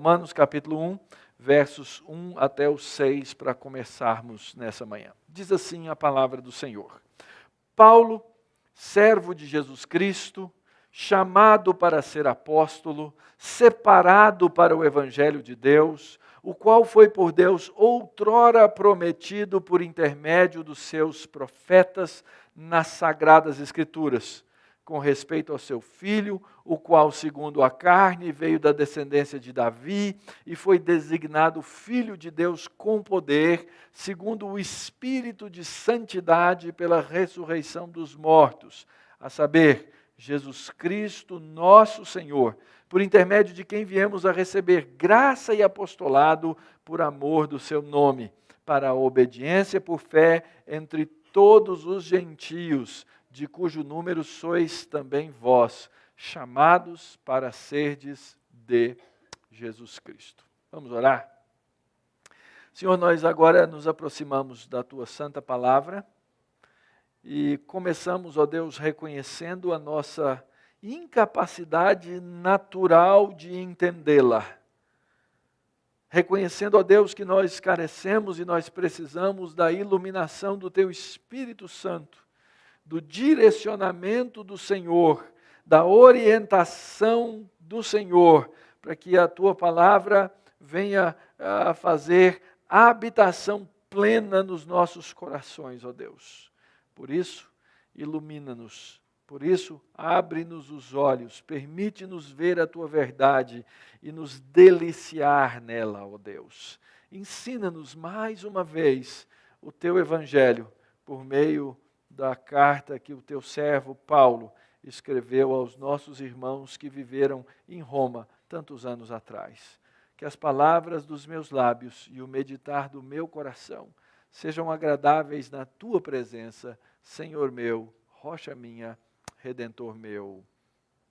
Romanos capítulo 1, versos 1 até o 6, para começarmos nessa manhã. Diz assim a palavra do Senhor. Paulo, servo de Jesus Cristo, chamado para ser apóstolo, separado para o evangelho de Deus, o qual foi por Deus outrora prometido por intermédio dos seus profetas nas sagradas Escrituras, com respeito ao seu filho, o qual, segundo a carne, veio da descendência de Davi e foi designado Filho de Deus com poder, segundo o Espírito de santidade pela ressurreição dos mortos, a saber, Jesus Cristo, nosso Senhor, por intermédio de quem viemos a receber graça e apostolado por amor do seu nome, para a obediência por fé entre todos os gentios, de cujo número sois também vós, chamados para serdes de Jesus Cristo. Vamos orar? Senhor, nós agora nos aproximamos da Tua santa palavra e começamos, ó Deus, reconhecendo a nossa incapacidade natural de entendê-la. Reconhecendo, ó Deus, que nós carecemos e nós precisamos da iluminação do Teu Espírito Santo, do direcionamento do Senhor, da orientação do Senhor, para que a Tua palavra venha a fazer habitação plena nos nossos corações, ó Deus. Por isso, ilumina-nos. Por isso, abre-nos os olhos, permite-nos ver a Tua verdade e nos deliciar nela, ó Deus. Ensina-nos mais uma vez o Teu Evangelho por meio da carta que o Teu servo Paulo escreveu aos nossos irmãos que viveram em Roma tantos anos atrás. Que as palavras dos meus lábios e o meditar do meu coração sejam agradáveis na Tua presença, Senhor meu, rocha minha, Redentor meu.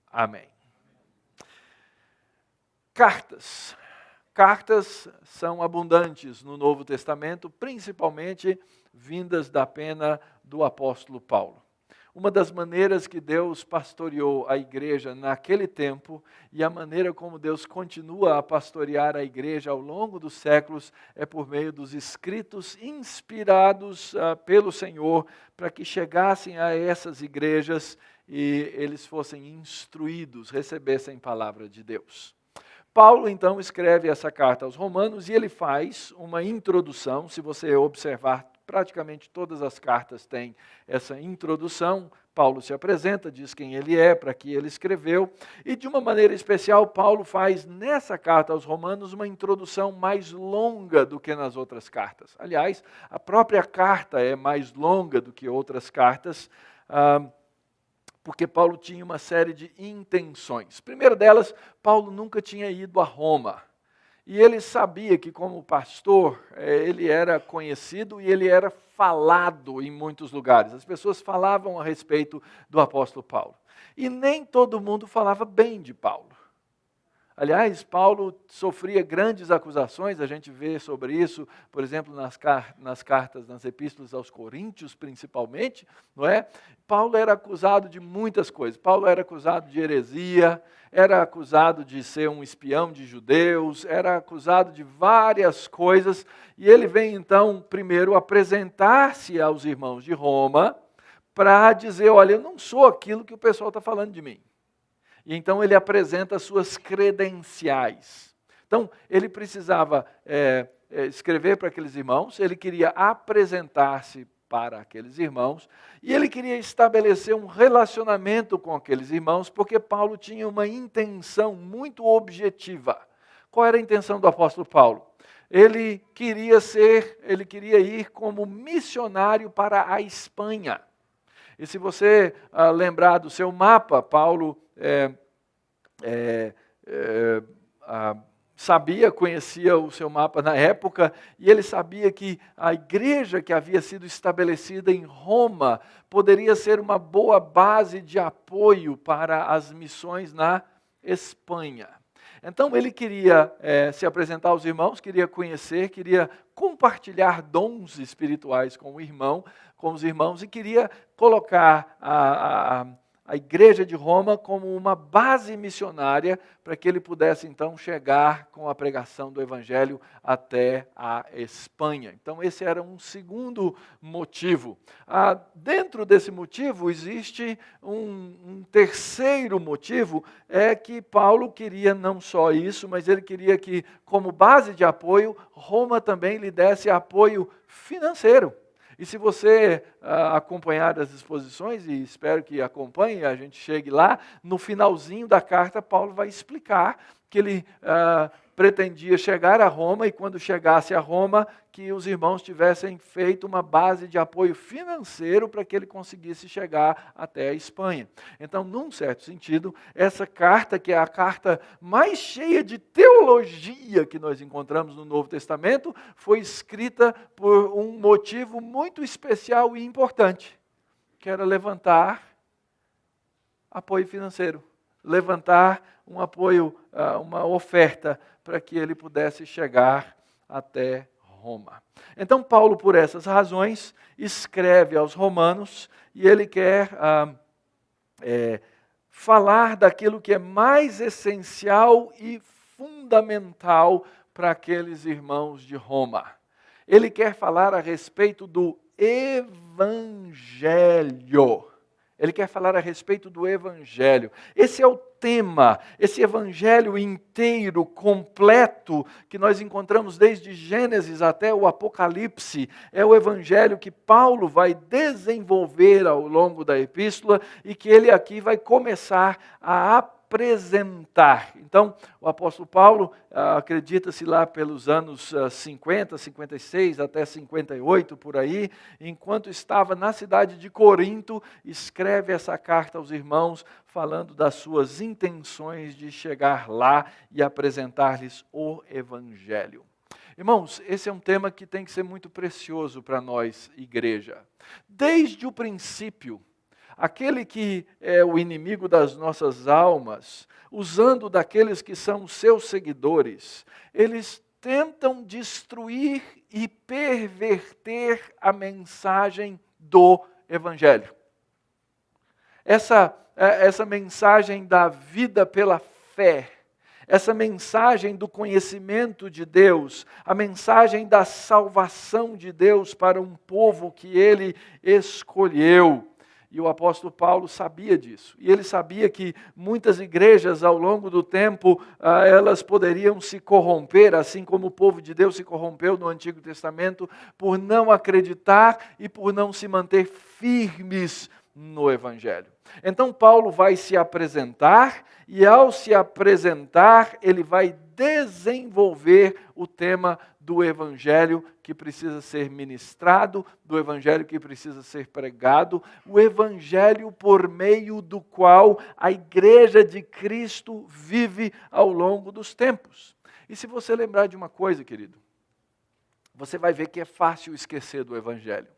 Amém. Cartas. Cartas são abundantes no Novo Testamento, principalmente vindas da pena do apóstolo Paulo. Uma das maneiras que Deus pastoreou a igreja naquele tempo e a maneira como Deus continua a pastorear a igreja ao longo dos séculos é por meio dos escritos inspirados pelo Senhor para que chegassem a essas igrejas e eles fossem instruídos, recebessem palavra de Deus. Paulo, então, escreve essa carta aos Romanos e ele faz uma introdução. Se você observar, praticamente todas as cartas têm essa introdução. Paulo se apresenta, diz quem ele é, para que ele escreveu. E, de uma maneira especial, Paulo faz nessa carta aos Romanos uma introdução mais longa do que nas outras cartas. Aliás, a própria carta é mais longa do que outras cartas, porque Paulo tinha uma série de intenções. Primeira delas, Paulo nunca tinha ido a Roma. E ele sabia que, como pastor, ele era conhecido e ele era falado em muitos lugares. As pessoas falavam a respeito do apóstolo Paulo. E nem todo mundo falava bem de Paulo. Aliás, Paulo sofria grandes acusações, a gente vê sobre isso, por exemplo, nas cartas, nas epístolas aos Coríntios, principalmente, não é? Paulo era acusado de muitas coisas. Paulo era acusado de heresia, era acusado de ser um espião de judeus, era acusado de várias coisas, e ele vem então, primeiro, apresentar-se aos irmãos de Roma, para dizer, olha, eu não sou aquilo que o pessoal está falando de mim. E então ele apresenta suas credenciais. Então, ele precisava escrever para aqueles irmãos, ele queria apresentar-se para aqueles irmãos, e ele queria estabelecer um relacionamento com aqueles irmãos, porque Paulo tinha uma intenção muito objetiva. Qual era a intenção do apóstolo Paulo? Ele queria ir como missionário para a Espanha. E se você lembrar do seu mapa, Paulo conhecia o seu mapa na época, e ele sabia que a igreja que havia sido estabelecida em Roma poderia ser uma boa base de apoio para as missões na Espanha. Então ele queria se apresentar aos irmãos, queria conhecer, queria compartilhar dons espirituais com os irmãos, e queria colocar a igreja de Roma como uma base missionária para que ele pudesse então chegar com a pregação do evangelho até a Espanha. Então esse era um segundo motivo. Dentro desse motivo existe um terceiro motivo, é que Paulo queria não só isso, mas ele queria que, como base de apoio, Roma também lhe desse apoio financeiro. E se você acompanhar as exposições, e espero que acompanhe, a gente chegue lá, no finalzinho da carta, Paulo vai explicar que ele pretendia chegar a Roma, e quando chegasse a Roma, que os irmãos tivessem feito uma base de apoio financeiro para que ele conseguisse chegar até a Espanha. Então, num certo sentido, essa carta, que é a carta mais cheia de teologia que nós encontramos no Novo Testamento, foi escrita por um motivo muito especial e importante, que era levantar apoio financeiro, levantar um apoio, uma oferta para que ele pudesse chegar até Roma. Então Paulo, por essas razões, escreve aos romanos e ele quer falar daquilo que é mais essencial e fundamental para aqueles irmãos de Roma. Ele quer falar a respeito do Evangelho. Ele quer falar a respeito do Evangelho. Esse é o tema, esse Evangelho inteiro, completo, que nós encontramos desde Gênesis até o Apocalipse, é o Evangelho que Paulo vai desenvolver ao longo da epístola e que ele aqui vai começar a apresentar. Então, o apóstolo Paulo, acredita-se lá pelos anos 50, 56 até 58, por aí, enquanto estava na cidade de Corinto, escreve essa carta aos irmãos, falando das suas intenções de chegar lá e apresentar-lhes o Evangelho. Irmãos, esse é um tema que tem que ser muito precioso para nós, igreja. Desde o princípio, aquele que é o inimigo das nossas almas, usando daqueles que são seus seguidores, eles tentam destruir e perverter a mensagem do Evangelho. Essa mensagem da vida pela fé, essa mensagem do conhecimento de Deus, a mensagem da salvação de Deus para um povo que Ele escolheu. E o apóstolo Paulo sabia disso. E ele sabia que muitas igrejas, ao longo do tempo, elas poderiam se corromper, assim como o povo de Deus se corrompeu no Antigo Testamento, por não acreditar e por não se manter firmes no Evangelho. Então Paulo vai se apresentar, e ao se apresentar, ele vai desenvolver o tema do Evangelho que precisa ser ministrado, do Evangelho que precisa ser pregado, o Evangelho por meio do qual a Igreja de Cristo vive ao longo dos tempos. E se você lembrar de uma coisa, querido, você vai ver que é fácil esquecer do Evangelho.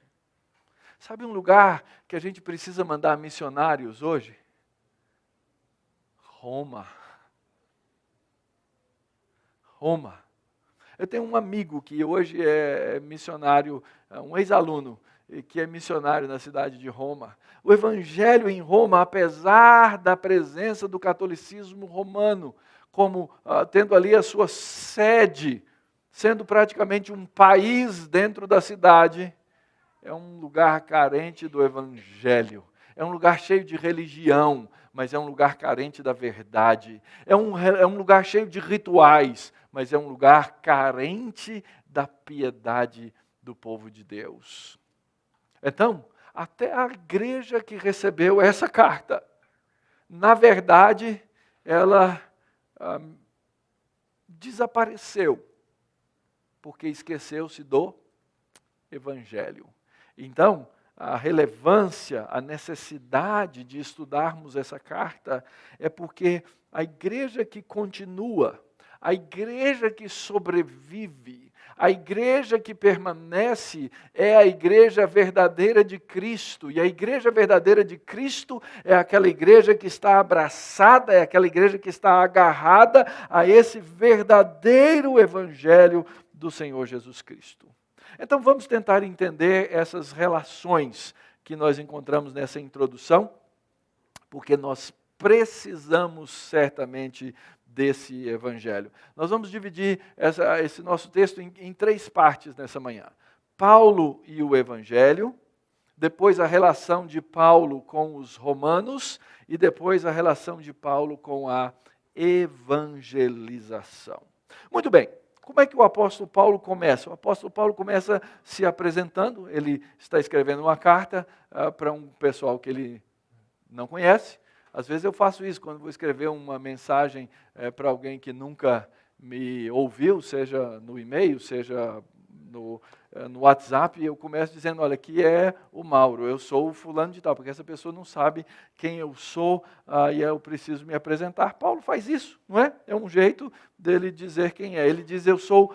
Sabe um lugar que a gente precisa mandar missionários hoje? Roma. Roma. Eu tenho um amigo que hoje é missionário, um ex-aluno, que é missionário na cidade de Roma. O Evangelho em Roma, apesar da presença do catolicismo romano, como tendo ali a sua sede, sendo praticamente um país dentro da cidade, é um lugar carente do Evangelho. É um lugar cheio de religião, mas é um lugar carente da verdade. É um lugar cheio de rituais, mas é um lugar carente da piedade do povo de Deus. Então, até a igreja que recebeu essa carta, na verdade, ela desapareceu, porque esqueceu-se do Evangelho. Então, a relevância, a necessidade de estudarmos essa carta é porque a igreja que continua, a igreja que sobrevive, a igreja que permanece é a igreja verdadeira de Cristo. E a igreja verdadeira de Cristo é aquela igreja que está abraçada, é aquela igreja que está agarrada a esse verdadeiro evangelho do Senhor Jesus Cristo. Então vamos tentar entender essas relações que nós encontramos nessa introdução, porque nós precisamos certamente desse evangelho. Nós vamos dividir esse nosso texto em 3 partes nessa manhã. Paulo e o evangelho, depois a relação de Paulo com os romanos e depois a relação de Paulo com a evangelização. Muito bem, como é que o apóstolo Paulo começa? O apóstolo Paulo começa se apresentando, ele está escrevendo uma carta para um pessoal que ele não conhece. Às vezes eu faço isso, quando vou escrever uma mensagem para alguém que nunca me ouviu, seja no e-mail, seja no WhatsApp, eu começo dizendo, olha, aqui é o Mauro, eu sou o fulano de tal, porque essa pessoa não sabe quem eu sou e eu preciso me apresentar. Paulo faz isso, não é? É um jeito dele dizer quem é. Ele diz, eu sou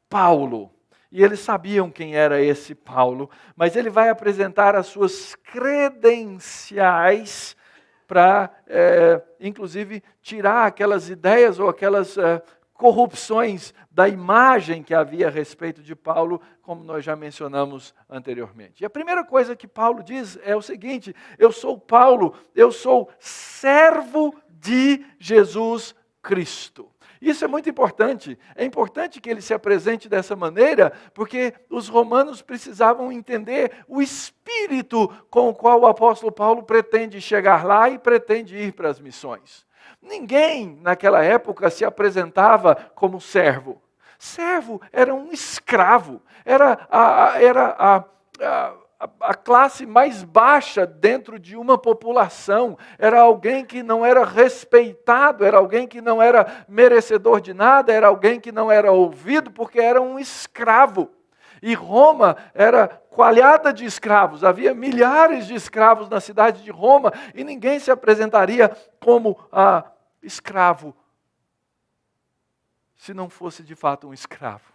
Paulo. E eles sabiam quem era esse Paulo, mas ele vai apresentar as suas credenciais para, inclusive, tirar aquelas ideias ou aquelas corrupções da imagem que havia a respeito de Paulo, como nós já mencionamos anteriormente. E a primeira coisa que Paulo diz é o seguinte, eu sou Paulo, eu sou servo de Jesus Cristo. Isso é muito importante. É importante que ele se apresente dessa maneira, porque os romanos precisavam entender o espírito com o qual o apóstolo Paulo pretende chegar lá e pretende ir para as missões. Ninguém naquela época se apresentava como servo. Servo era um escravo, era a classe mais baixa dentro de uma população, era alguém que não era respeitado, era alguém que não era merecedor de nada, era alguém que não era ouvido, porque era um escravo. E Roma era coalhada de escravos, havia milhares de escravos na cidade de Roma, e ninguém se apresentaria como escravo, se não fosse de fato um escravo.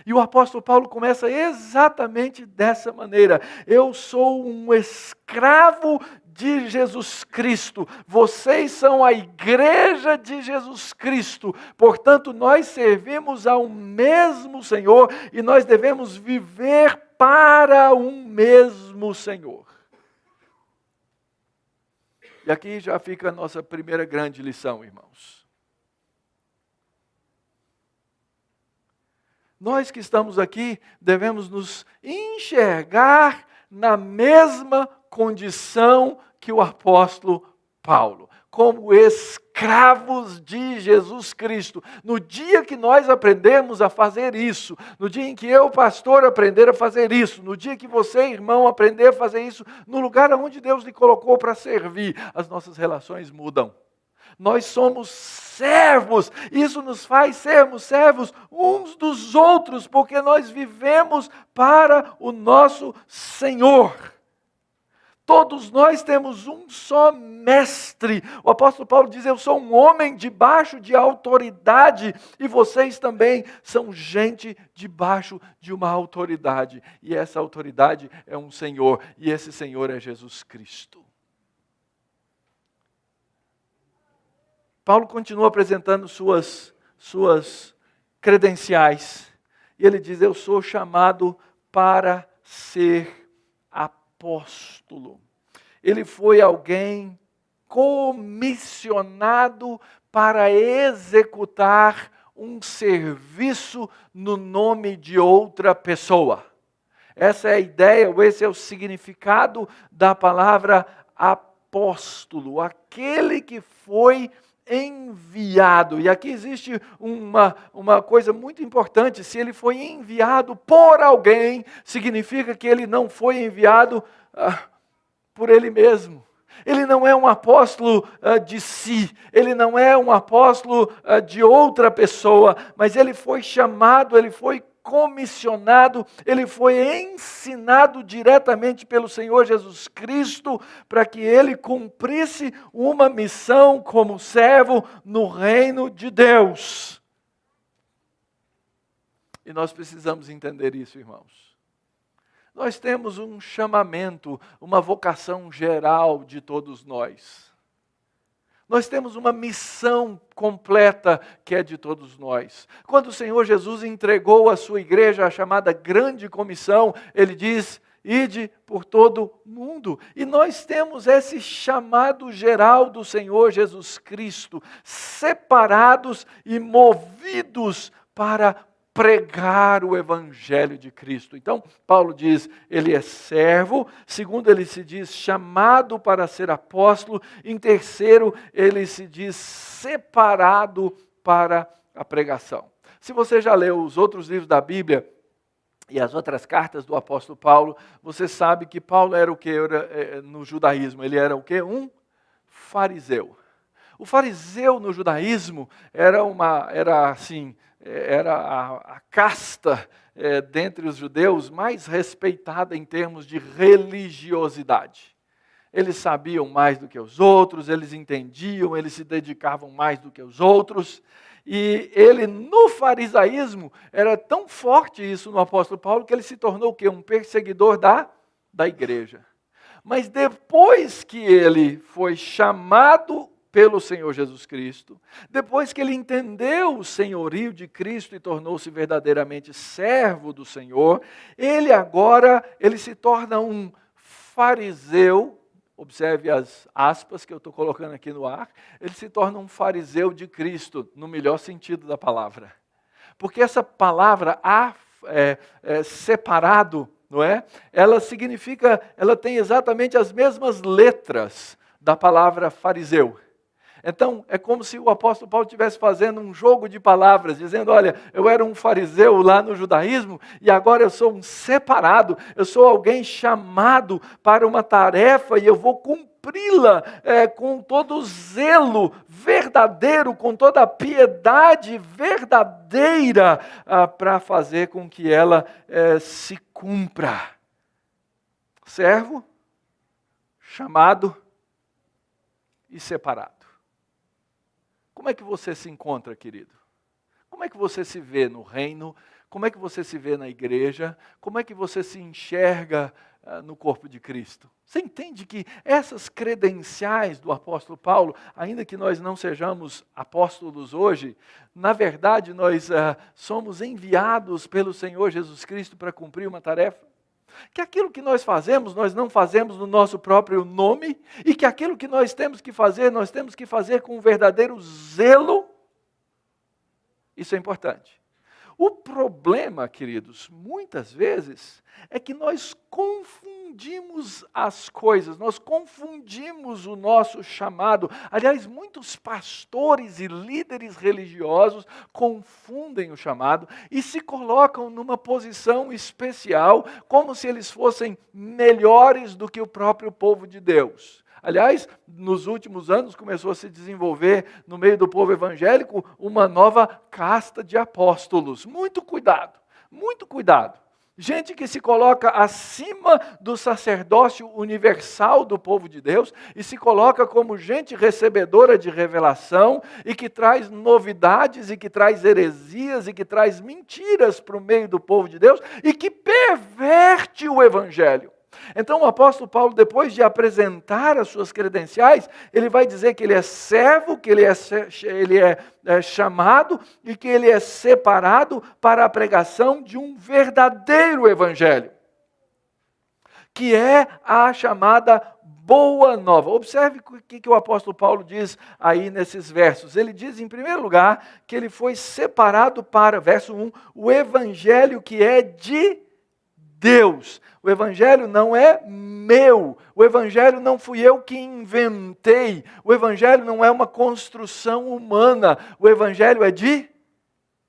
E o apóstolo Paulo começa exatamente dessa maneira. Eu sou um escravo de Jesus Cristo. Vocês são a igreja de Jesus Cristo. Portanto, nós servimos ao mesmo Senhor e nós devemos viver para um mesmo Senhor. E aqui já fica a nossa primeira grande lição, irmãos. Nós que estamos aqui devemos nos enxergar na mesma condição que o apóstolo Paulo, como escravos de Jesus Cristo. No dia que nós aprendemos a fazer isso, no dia em que eu, pastor, aprender a fazer isso, no dia que você, irmão, aprender a fazer isso, no lugar onde Deus lhe colocou para servir, as nossas relações mudam. Nós somos servos, isso nos faz sermos servos uns dos outros, porque nós vivemos para o nosso Senhor. Todos nós temos um só mestre. O apóstolo Paulo diz, eu sou um homem debaixo de autoridade, e vocês também são gente debaixo de uma autoridade. E essa autoridade é um Senhor, e esse Senhor é Jesus Cristo. Paulo continua apresentando suas credenciais. E ele diz, eu sou chamado para ser apóstolo. Ele foi alguém comissionado para executar um serviço no nome de outra pessoa. Essa é a ideia, ou esse é o significado da palavra apóstolo. Aquele que foi enviado. E aqui existe uma coisa muito importante. Se ele foi enviado por alguém, significa que ele não foi enviado por ele mesmo. Ele não é um apóstolo de si, ele não é um apóstolo de outra pessoa, mas ele foi chamado, ele foi comissionado, ele foi ensinado diretamente pelo Senhor Jesus Cristo para que ele cumprisse uma missão como servo no reino de Deus. E nós precisamos entender isso, irmãos. Nós temos um chamamento, uma vocação geral de todos nós. Nós temos uma missão completa que é de todos nós. Quando o Senhor Jesus entregou à sua igreja a chamada grande comissão, ele diz, ide por todo mundo. E nós temos esse chamado geral do Senhor Jesus Cristo, separados e movidos para pregar o Evangelho de Cristo. Então, Paulo diz, ele é servo. Segundo, ele se diz chamado para ser apóstolo. Em terceiro, ele se diz separado para a pregação. Se você já leu os outros livros da Bíblia e as outras cartas do apóstolo Paulo, você sabe que Paulo era o que no judaísmo? Ele era o que? Um fariseu. O fariseu no judaísmo era a casta dentre os judeus mais respeitada em termos de religiosidade. Eles sabiam mais do que os outros, eles entendiam, eles se dedicavam mais do que os outros. E ele, no farisaísmo, era tão forte isso no apóstolo Paulo, que ele se tornou o quê? Um perseguidor da igreja. Mas depois que ele foi chamado pelo Senhor Jesus Cristo, depois que ele entendeu o senhorio de Cristo e tornou-se verdadeiramente servo do Senhor, ele se torna um fariseu. Observe as aspas que eu estou colocando aqui no ar. Ele se torna um fariseu de Cristo, no melhor sentido da palavra. Porque essa palavra, separado, não é? Ela tem exatamente as mesmas letras da palavra fariseu. Então, é como se o apóstolo Paulo estivesse fazendo um jogo de palavras, dizendo, olha, eu era um fariseu lá no judaísmo, e agora eu sou um separado, eu sou alguém chamado para uma tarefa, e eu vou cumpri-la com todo o zelo verdadeiro, com toda a piedade verdadeira, para fazer com que ela se cumpra. Servo, chamado e separado. Como é que você se encontra, querido? Como é que você se vê no reino? Como é que você se vê na igreja? Como é que você se enxerga no corpo de Cristo? Você entende que essas credenciais do apóstolo Paulo, ainda que nós não sejamos apóstolos hoje, na verdade nós somos enviados pelo Senhor Jesus Cristo para cumprir uma tarefa? Que aquilo que nós fazemos, nós não fazemos no nosso próprio nome, e que aquilo que nós temos que fazer, nós temos que fazer com um verdadeiro zelo. Isso é importante. O problema, queridos, muitas vezes, é que nós confundimos as coisas, nós confundimos o nosso chamado. Aliás, muitos pastores e líderes religiosos confundem o chamado e se colocam numa posição especial, como se eles fossem melhores do que o próprio povo de Deus. Aliás, nos últimos anos começou a se desenvolver no meio do povo evangélico uma nova casta de apóstolos. Muito cuidado, muito cuidado. Gente que se coloca acima do sacerdócio universal do povo de Deus e se coloca como gente recebedora de revelação e que traz novidades e que traz heresias e que traz mentiras para o meio do povo de Deus e que perverte o evangelho. Então o apóstolo Paulo, depois de apresentar as suas credenciais, ele vai dizer que ele é servo, que ele é chamado e que ele é separado para a pregação de um verdadeiro evangelho, que é a chamada boa nova. Observe o que o apóstolo Paulo diz aí nesses versos. Ele diz, em primeiro lugar, que ele foi separado para, verso 1, o evangelho que é de Deus. O evangelho não é meu. O evangelho não fui eu que inventei. O evangelho não é uma construção humana. O evangelho é de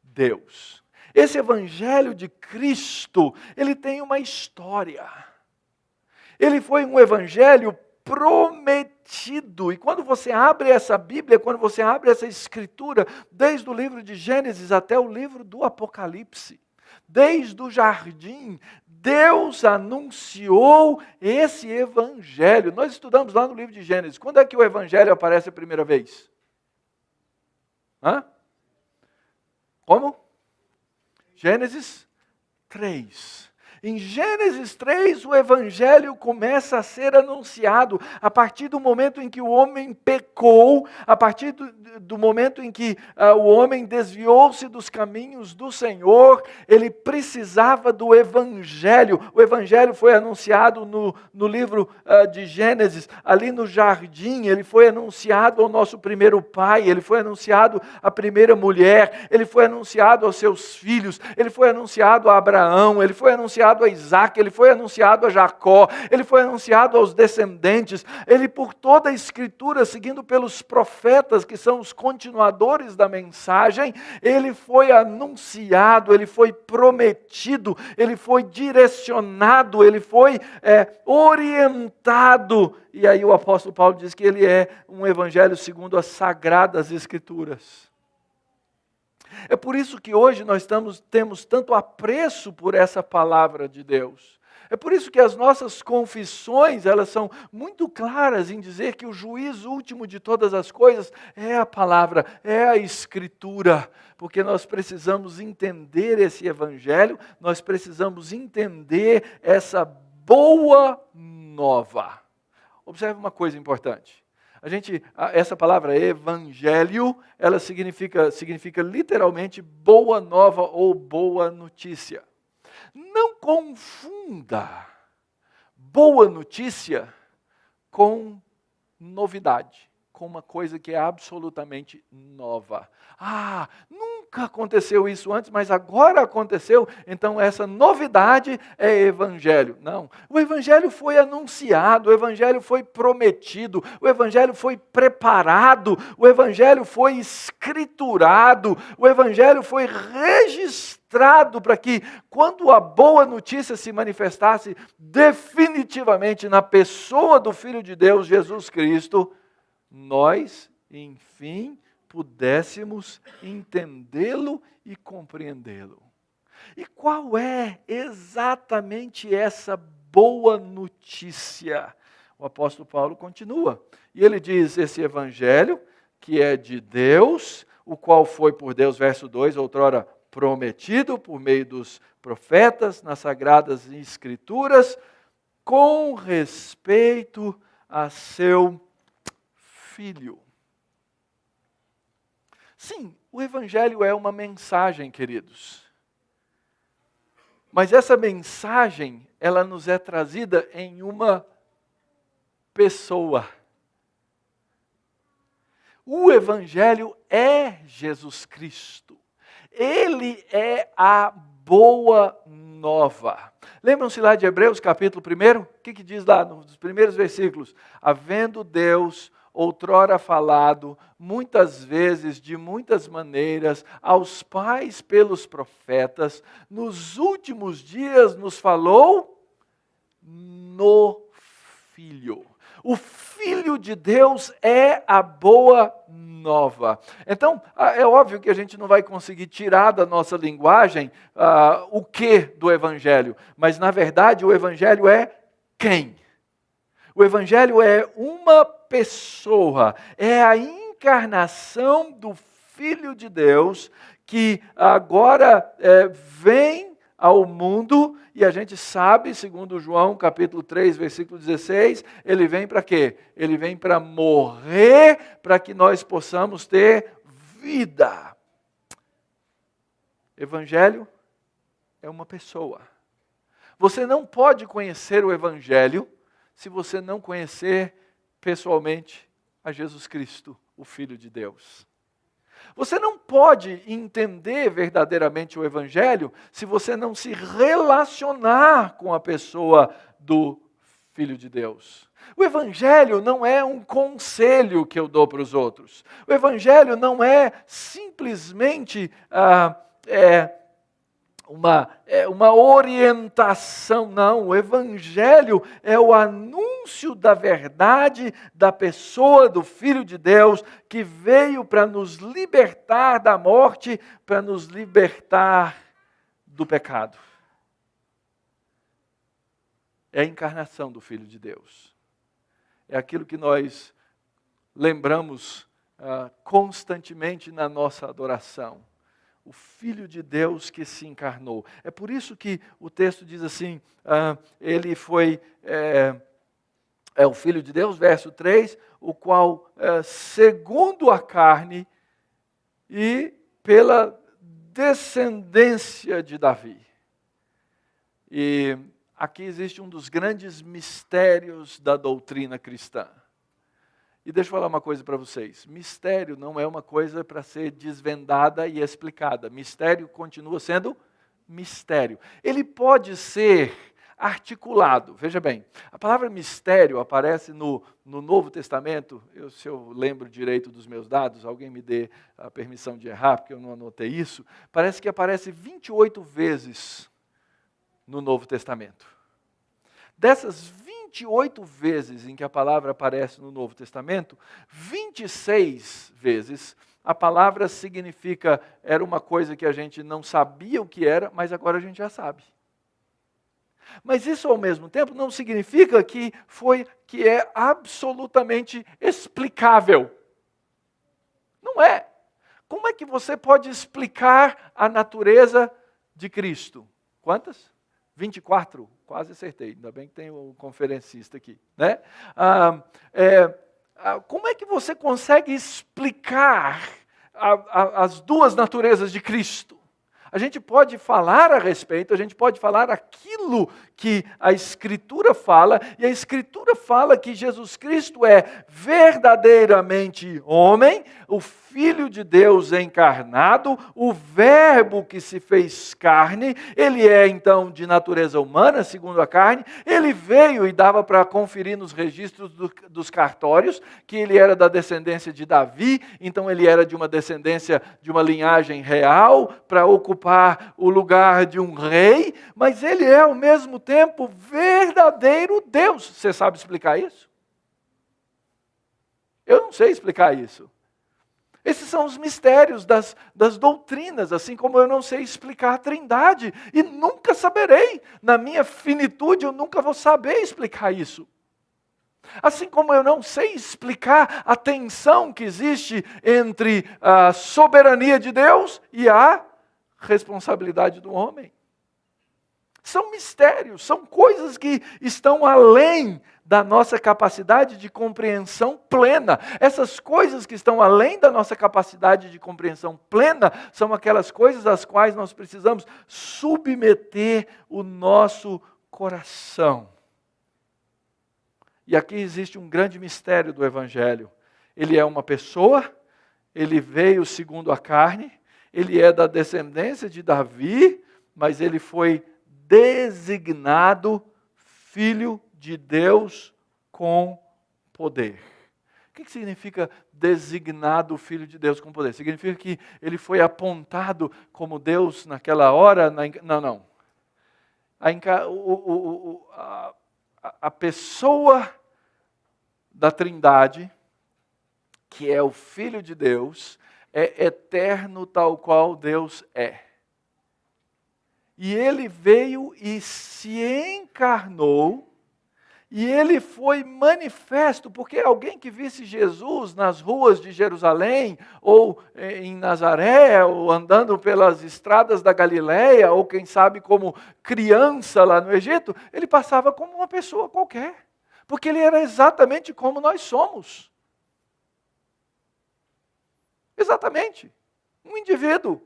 Deus. Esse evangelho de Cristo, ele tem uma história. Ele foi um evangelho prometido. E quando você abre essa Bíblia, quando você abre essa escritura, desde o livro de Gênesis até o livro do Apocalipse, desde o jardim, Deus anunciou esse evangelho. Nós estudamos lá no livro de Gênesis. Quando é que o evangelho aparece a primeira vez? Como? Gênesis 3. Em Gênesis 3, o Evangelho começa a ser anunciado a partir do momento em que o homem pecou, a partir do momento em que o homem desviou-se dos caminhos do Senhor, ele precisava do Evangelho. O Evangelho foi anunciado no livro de Gênesis, ali no jardim, ele foi anunciado ao nosso primeiro pai, ele foi anunciado à primeira mulher, ele foi anunciado aos seus filhos, ele foi anunciado a Abraão, ele foi anunciado a Isaac, ele foi anunciado a Jacó, ele foi anunciado aos descendentes, ele por toda a Escritura, seguindo pelos profetas, que são os continuadores da mensagem, ele foi anunciado, ele foi prometido, ele foi direcionado, ele foi orientado. E aí o apóstolo Paulo diz que ele é um evangelho segundo as sagradas Escrituras. É por isso que hoje nós temos tanto apreço por essa palavra de Deus. É por isso que as nossas confissões, elas são muito claras em dizer que o juiz último de todas as coisas é a palavra, é a Escritura. Porque nós precisamos entender esse evangelho, nós precisamos entender essa boa nova. Observe uma coisa importante. Essa palavra evangelho, ela significa literalmente boa nova ou boa notícia. Não confunda boa notícia com novidade, com uma coisa que é absolutamente nova. Nunca aconteceu isso antes, mas agora aconteceu, então essa novidade é evangelho. Não, o evangelho foi anunciado, o evangelho foi prometido, o evangelho foi preparado, o evangelho foi escriturado, o evangelho foi registrado para que, quando a boa notícia se manifestasse definitivamente na pessoa do Filho de Deus, Jesus Cristo, nós, enfim, pudéssemos entendê-lo e compreendê-lo. E qual é exatamente essa boa notícia? O apóstolo Paulo continua, e ele diz, esse evangelho que é de Deus, o qual foi por Deus, verso 2, outrora prometido por meio dos profetas nas sagradas escrituras, com respeito a seu Filho. Sim, o evangelho é uma mensagem, queridos. Mas essa mensagem, ela nos é trazida em uma pessoa. O evangelho é Jesus Cristo. Ele é a boa nova. Lembram-se lá de Hebreus capítulo 1? O que diz lá nos primeiros versículos? Havendo Deus outrora falado, muitas vezes, de muitas maneiras, aos pais pelos profetas, nos últimos dias nos falou no Filho. O Filho de Deus é a boa nova. Então, é óbvio que a gente não vai conseguir tirar da nossa linguagem o que do Evangelho, mas na verdade o Evangelho é quem? O Evangelho é uma pessoa, é a encarnação do Filho de Deus que agora vem ao mundo, e a gente sabe, segundo João capítulo 3, versículo 16, ele vem para quê? Ele vem para morrer, para que nós possamos ter vida. Evangelho é uma pessoa. Você não pode conhecer o Evangelho se você não conhecer pessoalmente a Jesus Cristo, o Filho de Deus. Você não pode entender verdadeiramente o Evangelho se você não se relacionar com a pessoa do Filho de Deus. O Evangelho não é um conselho que eu dou para os outros. O Evangelho não é simplesmente uma orientação, não. O Evangelho é o anúncio da verdade da pessoa do Filho de Deus que veio para nos libertar da morte, para nos libertar do pecado. É a encarnação do Filho de Deus. É aquilo que nós lembramos constantemente na nossa adoração. o Filho de Deus que se encarnou. É por isso que o texto diz assim, ele foi o Filho de Deus, verso 3, o qual, segundo a carne e pela descendência de Davi. E aqui existe um dos grandes mistérios da doutrina cristã. E deixa eu falar uma coisa para vocês. Mistério não é uma coisa para ser desvendada e explicada. Mistério continua sendo mistério. Ele pode ser articulado. Veja bem, a palavra mistério aparece no Novo Testamento. Se eu lembro direito dos meus dados, alguém me dê a permissão de errar, porque eu não anotei isso. Parece que aparece 28 vezes no Novo Testamento. Dessas 28 vezes em que a palavra aparece no Novo Testamento, 26 vezes a palavra significa, era uma coisa que a gente não sabia o que era, mas agora a gente já sabe. Mas isso ao mesmo tempo não significa que é absolutamente explicável. Não é. Como é que você pode explicar a natureza de Cristo? Quantas? 24, quase acertei, ainda bem que tem o conferencista aqui. Né? Como é que você consegue explicar as duas naturezas de Cristo? A gente pode falar a respeito, a gente pode falar aquilo que a Escritura fala, e a Escritura fala que Jesus Cristo é verdadeiramente homem, o Filho de Deus encarnado, o Verbo que se fez carne, ele é então de natureza humana, segundo a carne, ele veio e dava para conferir nos registros dos cartórios, que ele era da descendência de Davi, então ele era de uma descendência, de uma linhagem real, para ocupar o lugar de um rei, mas ele é ao mesmo tempo verdadeiro Deus. Você sabe explicar isso? Eu não sei explicar isso. Esses são os mistérios das doutrinas, assim como eu não sei explicar a Trindade, e nunca saberei. Na minha finitude, eu nunca vou saber explicar isso. Assim como eu não sei explicar a tensão que existe entre a soberania de Deus e a responsabilidade do homem. São mistérios, são coisas que estão além da nossa capacidade de compreensão plena. Essas coisas que estão além da nossa capacidade de compreensão plena são aquelas coisas às quais nós precisamos submeter o nosso coração. E aqui existe um grande mistério do Evangelho. Ele é uma pessoa, ele veio segundo a carne, ele é da descendência de Davi, mas ele foi designado Filho de Deus com poder. O que significa designado Filho de Deus com poder? Significa que ele foi apontado como Deus naquela hora? Não. A pessoa da Trindade, que é o Filho de Deus, é eterno tal qual Deus é. E ele veio e se encarnou, e ele foi manifesto, porque alguém que visse Jesus nas ruas de Jerusalém, ou em Nazaré, ou andando pelas estradas da Galileia, ou quem sabe como criança lá no Egito, ele passava como uma pessoa qualquer, porque ele era exatamente como nós somos. Exatamente, um indivíduo.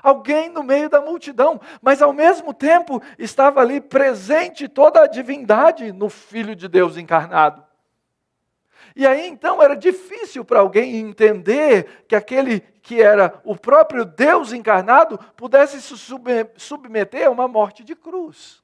Alguém no meio da multidão, mas ao mesmo tempo estava ali presente toda a divindade no Filho de Deus encarnado. E aí então era difícil para alguém entender que aquele que era o próprio Deus encarnado pudesse se submeter a uma morte de cruz.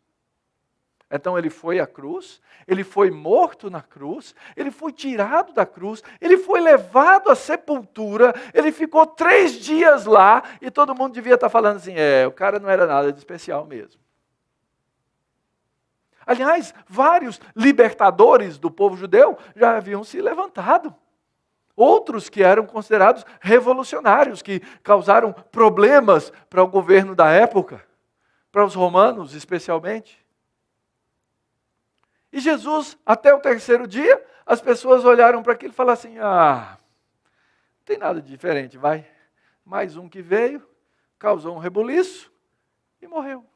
Então ele foi à cruz, ele foi morto na cruz, ele foi tirado da cruz, ele foi levado à sepultura, ele ficou 3 dias lá, e todo mundo devia estar falando assim, o cara não era nada de especial mesmo. Aliás, vários libertadores do povo judeu já haviam se levantado. Outros que eram considerados revolucionários, que causaram problemas para o governo da época, para os romanos especialmente. E Jesus, até o 3º dia, as pessoas olharam para aquilo e falaram assim, não tem nada de diferente, vai. Mais um que veio, causou um rebuliço e morreu.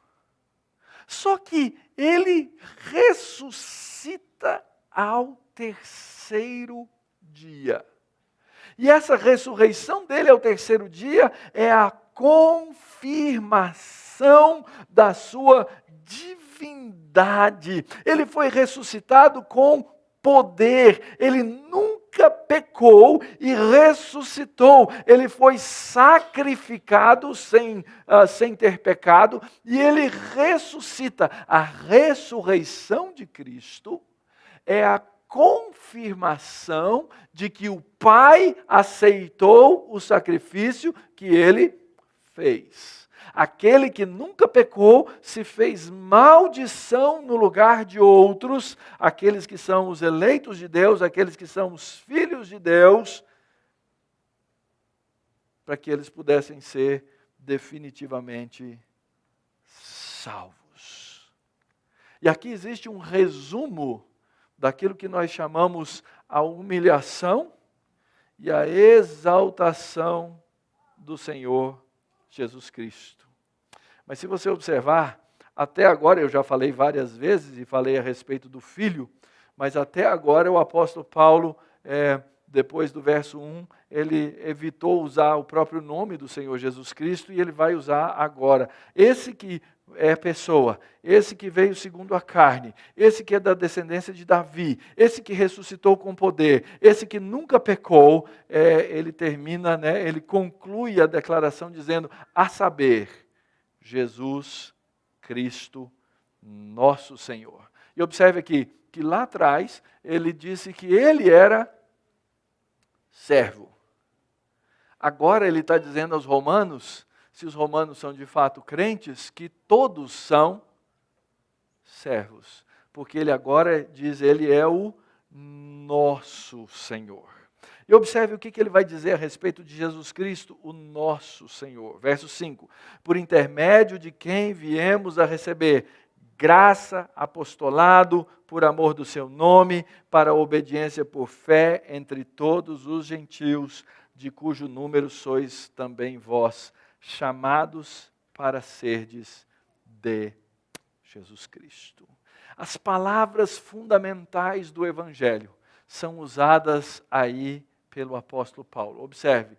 Só que ele ressuscita ao terceiro dia. E essa ressurreição dele ao terceiro dia é a confirmação da sua divindade. Ele foi ressuscitado com poder. Ele nunca pecou e ressuscitou. Ele foi sacrificado sem ter pecado e ele ressuscita. A ressurreição de Cristo é a confirmação de que o Pai aceitou o sacrifício que ele fez. Aquele que nunca pecou se fez maldição no lugar de outros, aqueles que são os eleitos de Deus, aqueles que são os filhos de Deus, para que eles pudessem ser definitivamente salvos. E aqui existe um resumo daquilo que nós chamamos a humilhação e a exaltação do Senhor Jesus Cristo. Mas se você observar, até agora eu já falei várias vezes e falei a respeito do Filho, mas até agora o apóstolo Paulo, depois do verso 1, ele evitou usar o próprio nome do Senhor Jesus Cristo e ele vai usar agora. Esse que é pessoa, esse que veio segundo a carne, esse que é da descendência de Davi, esse que ressuscitou com poder, esse que nunca pecou, ele termina, ele conclui a declaração dizendo, a saber, Jesus Cristo, nosso Senhor. E observe aqui, que lá atrás ele disse que ele era servo. Agora ele está dizendo aos romanos, se os romanos são de fato crentes, que todos são servos. Porque ele agora diz, ele é o nosso Senhor. E observe o que ele vai dizer a respeito de Jesus Cristo, o nosso Senhor. Verso 5. Por intermédio de quem viemos a receber graça, apostolado, por amor do seu nome, para a obediência por fé entre todos os gentios, de cujo número sois também vós, chamados para serdes de Jesus Cristo. As palavras fundamentais do Evangelho são usadas aí pelo apóstolo Paulo. Observe,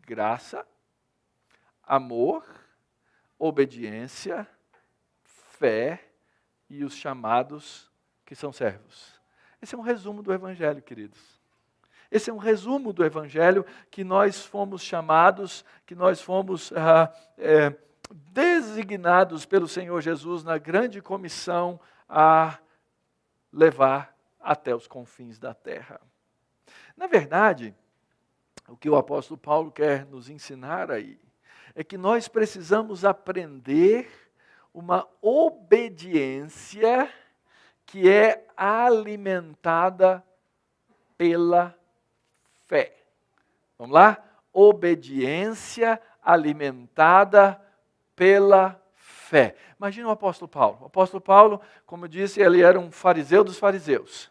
graça, amor, obediência, fé e os chamados que são servos. Esse é um resumo do Evangelho, queridos. Esse é um resumo do Evangelho que nós fomos chamados, que nós fomos designados pelo Senhor Jesus na grande comissão a levar até os confins da terra. Na verdade, o que o apóstolo Paulo quer nos ensinar aí é que nós precisamos aprender uma obediência que é alimentada pela fé. Vamos lá? Obediência alimentada pela fé. Imagina o apóstolo Paulo. O apóstolo Paulo, como eu disse, ele era um fariseu dos fariseus.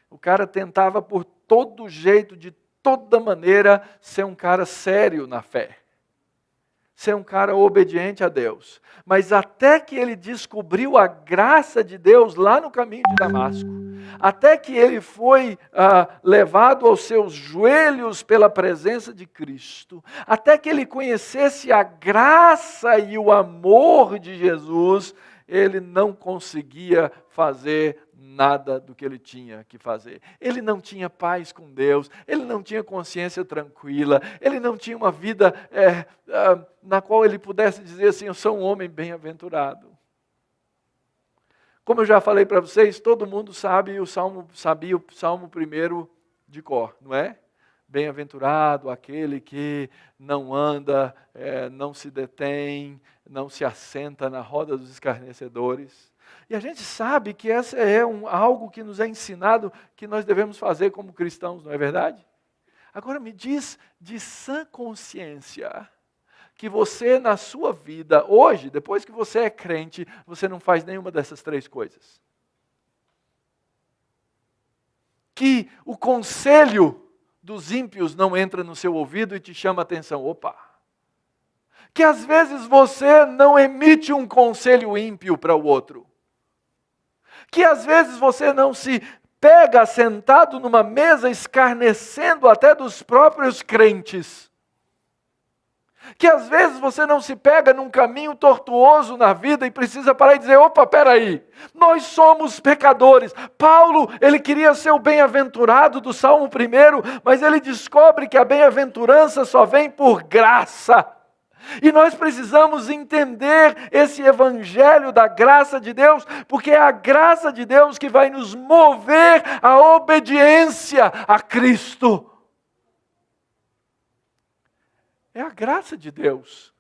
O cara tentava por todo jeito, de toda maneira, ser um cara sério na fé. Ser um cara obediente a Deus. Mas até que ele descobriu a graça de Deus lá no caminho de Damasco, até que ele foi levado aos seus joelhos pela presença de Cristo, até que ele conhecesse a graça e o amor de Jesus, ele não conseguia fazer nada do que ele tinha que fazer. Ele não tinha paz com Deus, ele não tinha consciência tranquila, ele não tinha uma vida na qual ele pudesse dizer assim, eu sou um homem bem-aventurado. Como eu já falei para vocês, todo mundo sabia o Salmo 1 de cor, não é? Bem-aventurado aquele que não anda, não se detém, não se assenta na roda dos escarnecedores. E a gente sabe que essa é algo que nos é ensinado que nós devemos fazer como cristãos, não é verdade? Agora me diz de sã consciência que você na sua vida, hoje, depois que você é crente, você não faz nenhuma dessas três coisas. Que o conselho dos ímpios não entra no seu ouvido e te chama a atenção. Opa! Que às vezes você não emite um conselho ímpio para o outro. Que às vezes você não se pega sentado numa mesa escarnecendo até dos próprios crentes. Que às vezes você não se pega num caminho tortuoso na vida e precisa parar e dizer, opa, peraí, nós somos pecadores. Paulo, ele queria ser o bem-aventurado do Salmo 1, mas ele descobre que a bem-aventurança só vem por graça. E nós precisamos entender esse evangelho da graça de Deus, porque é a graça de Deus que vai nos mover à obediência a Cristo. É a graça de Deus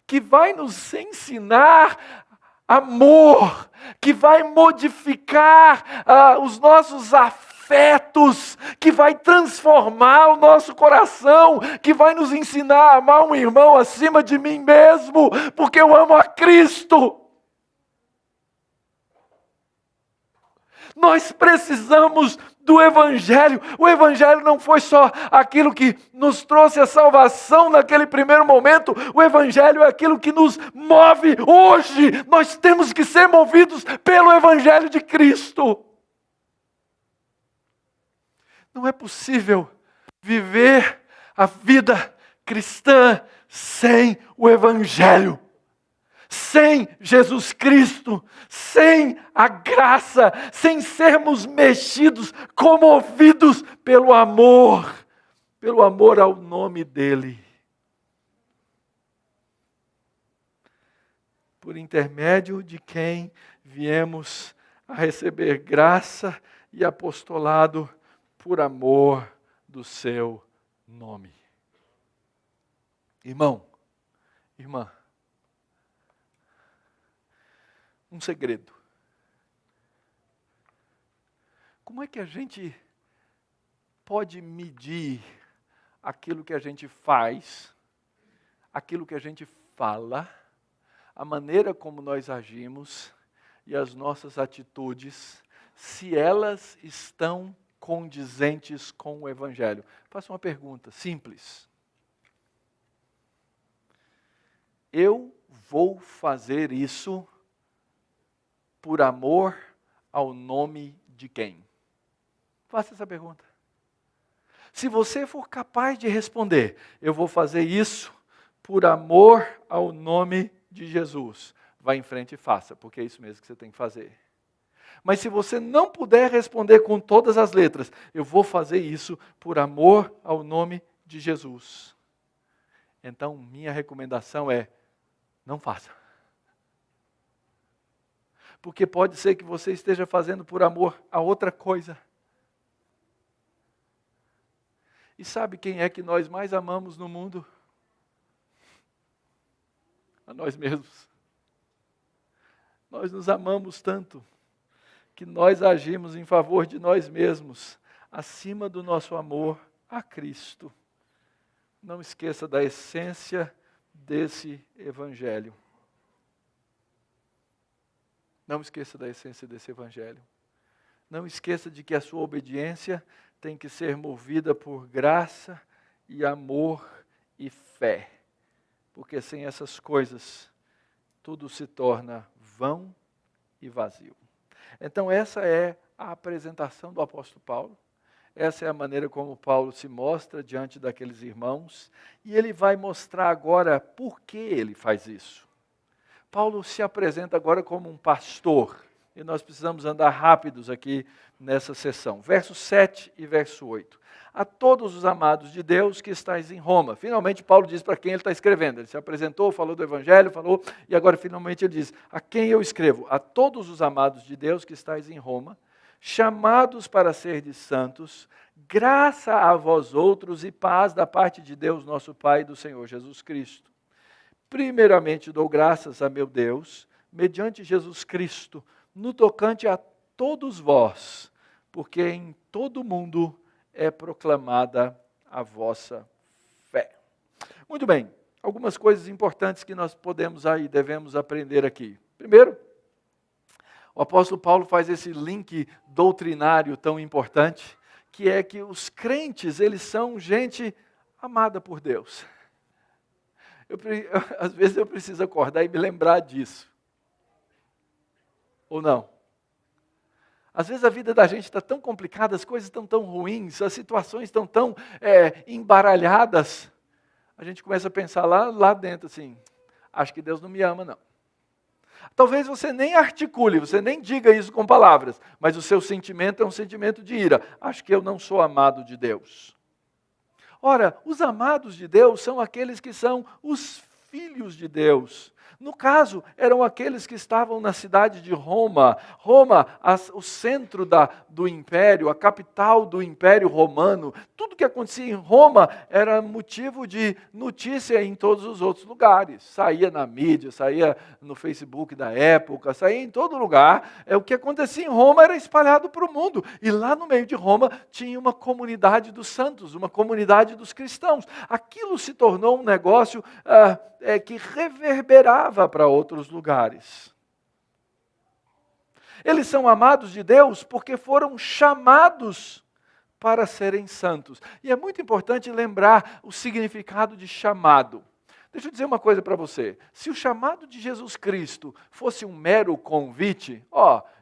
que vai nos ensinar amor, que vai modificar os nossos afetos, que vai transformar o nosso coração, que vai nos ensinar a amar um irmão acima de mim mesmo, porque eu amo a Cristo. Nós precisamos do Evangelho. O Evangelho não foi só aquilo que nos trouxe a salvação naquele primeiro momento. O Evangelho é aquilo que nos move hoje. Nós temos que ser movidos pelo Evangelho de Cristo. Não é possível viver a vida cristã sem o Evangelho. Sem Jesus Cristo, sem a graça, sem sermos mexidos, comovidos pelo amor ao nome dEle. Por intermédio de quem viemos a receber graça e apostolado por amor do seu nome. Irmão, irmã, um segredo. Como é que a gente pode medir aquilo que a gente faz, aquilo que a gente fala, a maneira como nós agimos e as nossas atitudes, se elas estão condizentes com o Evangelho? Faço uma pergunta simples. Eu vou fazer isso por amor ao nome de quem? Faça essa pergunta. Se você for capaz de responder, eu vou fazer isso por amor ao nome de Jesus, vá em frente e faça, porque é isso mesmo que você tem que fazer. Mas se você não puder responder com todas as letras, eu vou fazer isso por amor ao nome de Jesus. Então, minha recomendação é, não faça. Porque pode ser que você esteja fazendo por amor a outra coisa. E sabe quem é que nós mais amamos no mundo? A nós mesmos. Nós nos amamos tanto que nós agimos em favor de nós mesmos, acima do nosso amor a Cristo. Não esqueça da essência desse Evangelho. Não esqueça da essência desse Evangelho. Não esqueça de que a sua obediência tem que ser movida por graça e amor e fé. Porque sem essas coisas, tudo se torna vão e vazio. Então essa é a apresentação do apóstolo Paulo. Essa é a maneira como Paulo se mostra diante daqueles irmãos. E ele vai mostrar agora por que ele faz isso. Paulo se apresenta agora como um pastor, e nós precisamos andar rápidos aqui nessa sessão. Verso 7 e verso 8. A todos os amados de Deus que estáis em Roma. Finalmente Paulo diz para quem ele está escrevendo. Ele se apresentou, falou do Evangelho, falou, e agora finalmente ele diz, a quem eu escrevo? A todos os amados de Deus que estáis em Roma, chamados para serdes santos, graça a vós outros e paz da parte de Deus nosso Pai e do Senhor Jesus Cristo. Primeiramente dou graças a meu Deus, mediante Jesus Cristo, no tocante a todos vós, porque em todo o mundo é proclamada a vossa fé. Muito bem, algumas coisas importantes que nós devemos aprender aqui. Primeiro, o apóstolo Paulo faz esse link doutrinário tão importante, que é que os crentes, eles são gente amada por Deus. Às vezes eu preciso acordar e me lembrar disso. Ou não? Às vezes a vida da gente está tão complicada, as coisas estão tão ruins, as situações estão tão embaralhadas. A gente começa a pensar lá dentro assim, acho que Deus não me ama não. Talvez você nem articule, você nem diga isso com palavras, mas o seu sentimento é um sentimento de ira. Acho que eu não sou amado de Deus. Ora, os amados de Deus são aqueles que são os filhos de Deus. No caso, eram aqueles que estavam na cidade de Roma. Roma, o centro do império, a capital do império romano. Tudo que acontecia em Roma era motivo de notícia em todos os outros lugares. Saía na mídia, saía no Facebook da época, saía em todo lugar. O que acontecia em Roma era espalhado para o mundo. E lá no meio de Roma tinha uma comunidade dos santos, uma comunidade dos cristãos. Aquilo se tornou um negócio que reverberava para outros lugares. Eles são amados de Deus porque foram chamados para serem santos. E é muito importante lembrar o significado de chamado. Deixa eu dizer uma coisa para você. Se o chamado de Jesus Cristo fosse um mero convite,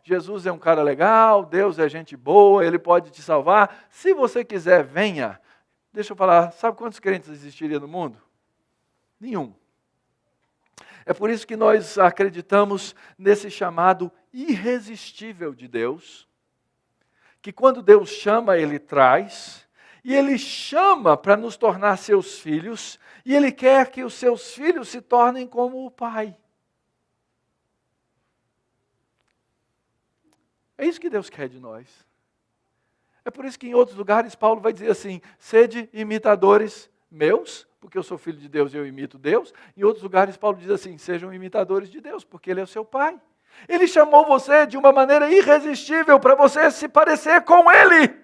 Jesus é um cara legal, Deus é gente boa, Ele pode te salvar, se você quiser, venha. Deixa eu falar, sabe quantos crentes existiriam no mundo? Nenhum. É por isso que nós acreditamos nesse chamado irresistível de Deus, que quando Deus chama, Ele traz, e Ele chama para nos tornar seus filhos, e Ele quer que os seus filhos se tornem como o Pai. É isso que Deus quer de nós. É por isso que em outros lugares Paulo vai dizer assim, sede imitadores meus, porque eu sou filho de Deus e eu imito Deus. Em outros lugares Paulo diz assim, sejam imitadores de Deus, porque Ele é o seu Pai. Ele chamou você de uma maneira irresistível para você se parecer com Ele.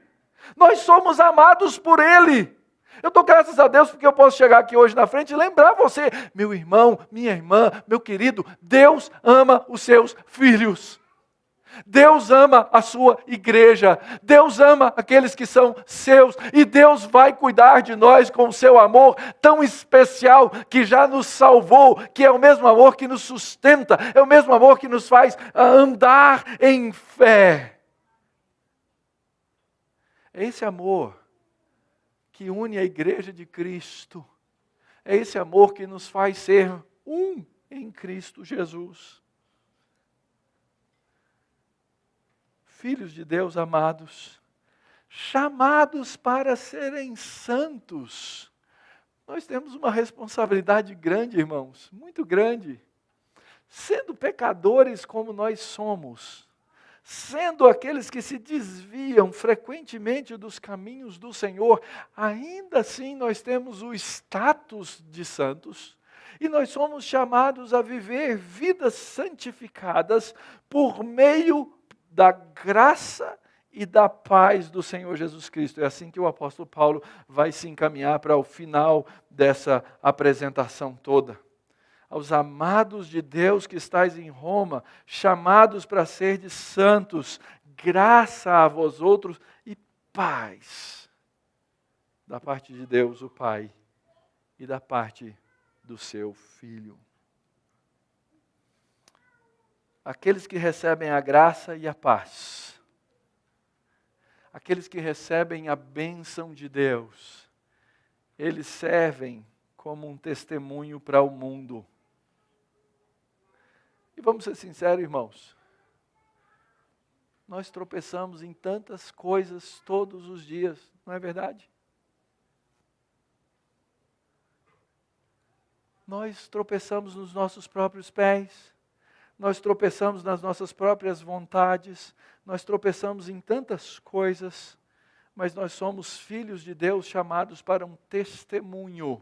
Nós somos amados por Ele. Eu dou graças a Deus porque eu posso chegar aqui hoje na frente e lembrar você, meu irmão, minha irmã, meu querido, Deus ama os seus filhos. Deus ama a sua igreja, Deus ama aqueles que são seus, e Deus vai cuidar de nós com o seu amor tão especial, que já nos salvou, que é o mesmo amor que nos sustenta, é o mesmo amor que nos faz andar em fé. É esse amor que une a igreja de Cristo, é esse amor que nos faz ser um em Cristo Jesus. Filhos de Deus amados, chamados para serem santos. Nós temos uma responsabilidade grande, irmãos, muito grande. Sendo pecadores como nós somos, sendo aqueles que se desviam frequentemente dos caminhos do Senhor, ainda assim nós temos o status de santos, e nós somos chamados a viver vidas santificadas por meio da graça e da paz do Senhor Jesus Cristo. É assim que o apóstolo Paulo vai se encaminhar para o final dessa apresentação toda. Aos amados de Deus que estáis em Roma, chamados para serdes santos, graça a vós outros e paz, da parte de Deus, o Pai, e da parte do seu Filho. Aqueles que recebem a graça e a paz, aqueles que recebem a bênção de Deus, eles servem como um testemunho para o mundo. E vamos ser sinceros, irmãos, nós tropeçamos em tantas coisas todos os dias, não é verdade? Nós tropeçamos nos nossos próprios pés, nós tropeçamos nas nossas próprias vontades, nós tropeçamos em tantas coisas, mas nós somos filhos de Deus chamados para um testemunho.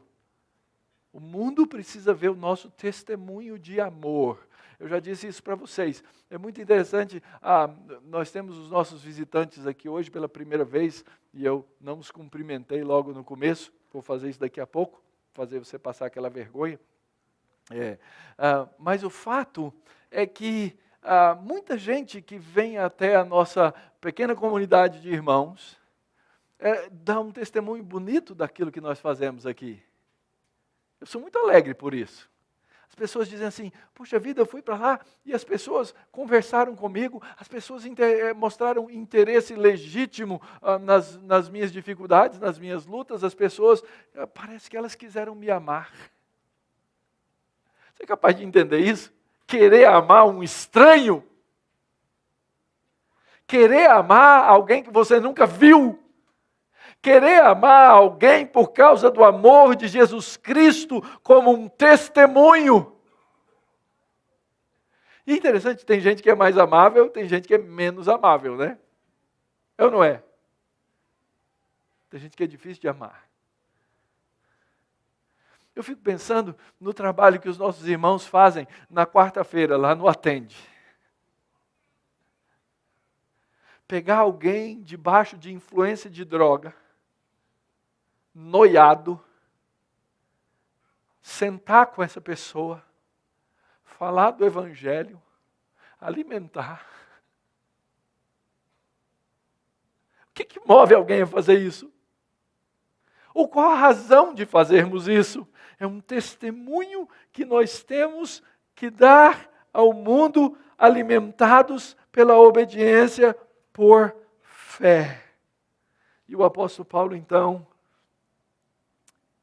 O mundo precisa ver o nosso testemunho de amor. Eu já disse isso para vocês. É muito interessante, nós temos os nossos visitantes aqui hoje pela primeira vez, e eu não os cumprimentei logo no começo, vou fazer isso daqui a pouco, fazer você passar aquela vergonha. Mas o fato é que muita gente que vem até a nossa pequena comunidade de irmãos dá um testemunho bonito daquilo que nós fazemos aqui. Eu sou muito alegre por isso. As pessoas dizem assim, puxa vida, eu fui para lá e as pessoas conversaram comigo, as pessoas mostraram interesse legítimo nas minhas dificuldades, nas minhas lutas, as pessoas, parece que elas quiseram me amar. Você é capaz de entender isso? Querer amar um estranho? Querer amar alguém que você nunca viu? Querer amar alguém por causa do amor de Jesus Cristo como um testemunho? E é interessante, tem gente que é mais amável, tem gente que é menos amável, né? É ou não é? Tem gente que é difícil de amar. Eu fico pensando no trabalho que os nossos irmãos fazem na quarta-feira, lá no Atende. Pegar alguém debaixo de influência de droga, noiado, sentar com essa pessoa, falar do Evangelho, alimentar. O que move alguém a fazer isso? Ou qual a razão de fazermos isso? É um testemunho que nós temos que dar ao mundo, alimentados pela obediência por fé. E o apóstolo Paulo, então,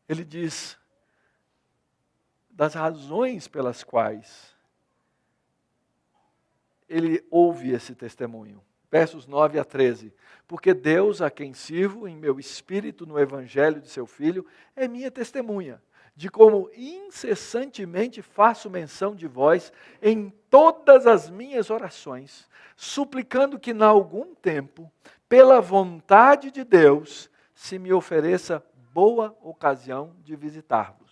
ele diz das razões pelas quais ele ouve esse testemunho. Versos 9 a 13. Porque Deus, a quem sirvo em meu espírito no evangelho de seu Filho, é minha testemunha, de como incessantemente faço menção de vós em todas as minhas orações, suplicando que, em algum tempo, pela vontade de Deus, se me ofereça boa ocasião de visitar-vos.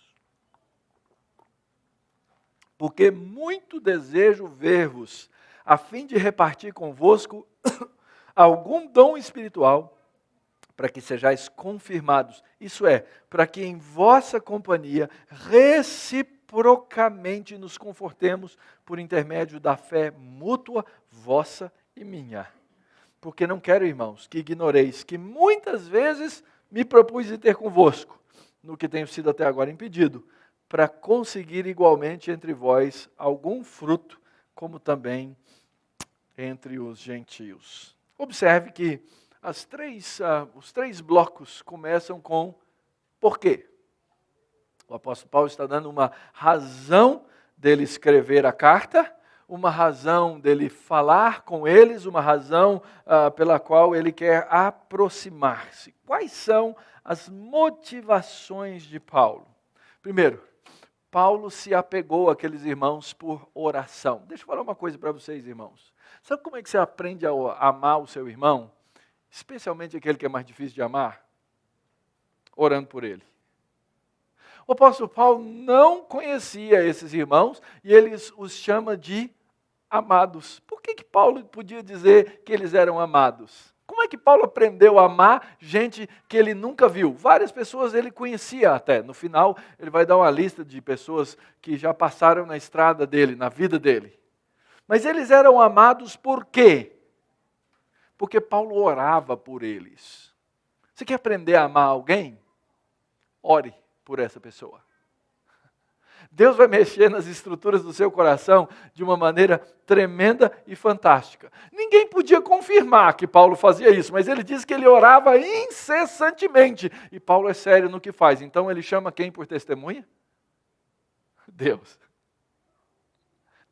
Porque muito desejo ver-vos, a fim de repartir convosco algum dom espiritual, para que sejais confirmados. Isso é, para que em vossa companhia reciprocamente nos confortemos por intermédio da fé mútua, vossa e minha. Porque não quero, irmãos, que ignoreis que muitas vezes me propus de ter convosco, no que tenho sido até agora impedido, para conseguir igualmente entre vós algum fruto, como também entre os gentios. Observe que os três blocos começam com porquê. O apóstolo Paulo está dando uma razão dele escrever a carta, uma razão dele falar com eles, uma razão pela qual ele quer aproximar-se. Quais são as motivações de Paulo? Primeiro, Paulo se apegou àqueles irmãos por oração. Deixa eu falar uma coisa para vocês, irmãos. Sabe como é que você aprende a amar o seu irmão? Especialmente aquele que é mais difícil de amar? Orando por ele. O apóstolo Paulo não conhecia esses irmãos e ele os chama de amados. Por que Paulo podia dizer que eles eram amados? Como é que Paulo aprendeu a amar gente que ele nunca viu? Várias pessoas ele conhecia até. No final, ele vai dar uma lista de pessoas que já passaram na estrada dele, na vida dele. Mas eles eram amados por quê? Porque Paulo orava por eles. Você quer aprender a amar alguém? Ore por essa pessoa. Deus vai mexer nas estruturas do seu coração de uma maneira tremenda e fantástica. Ninguém podia confirmar que Paulo fazia isso, mas ele diz que ele orava incessantemente. E Paulo é sério no que faz. Então ele chama quem por testemunha? Deus.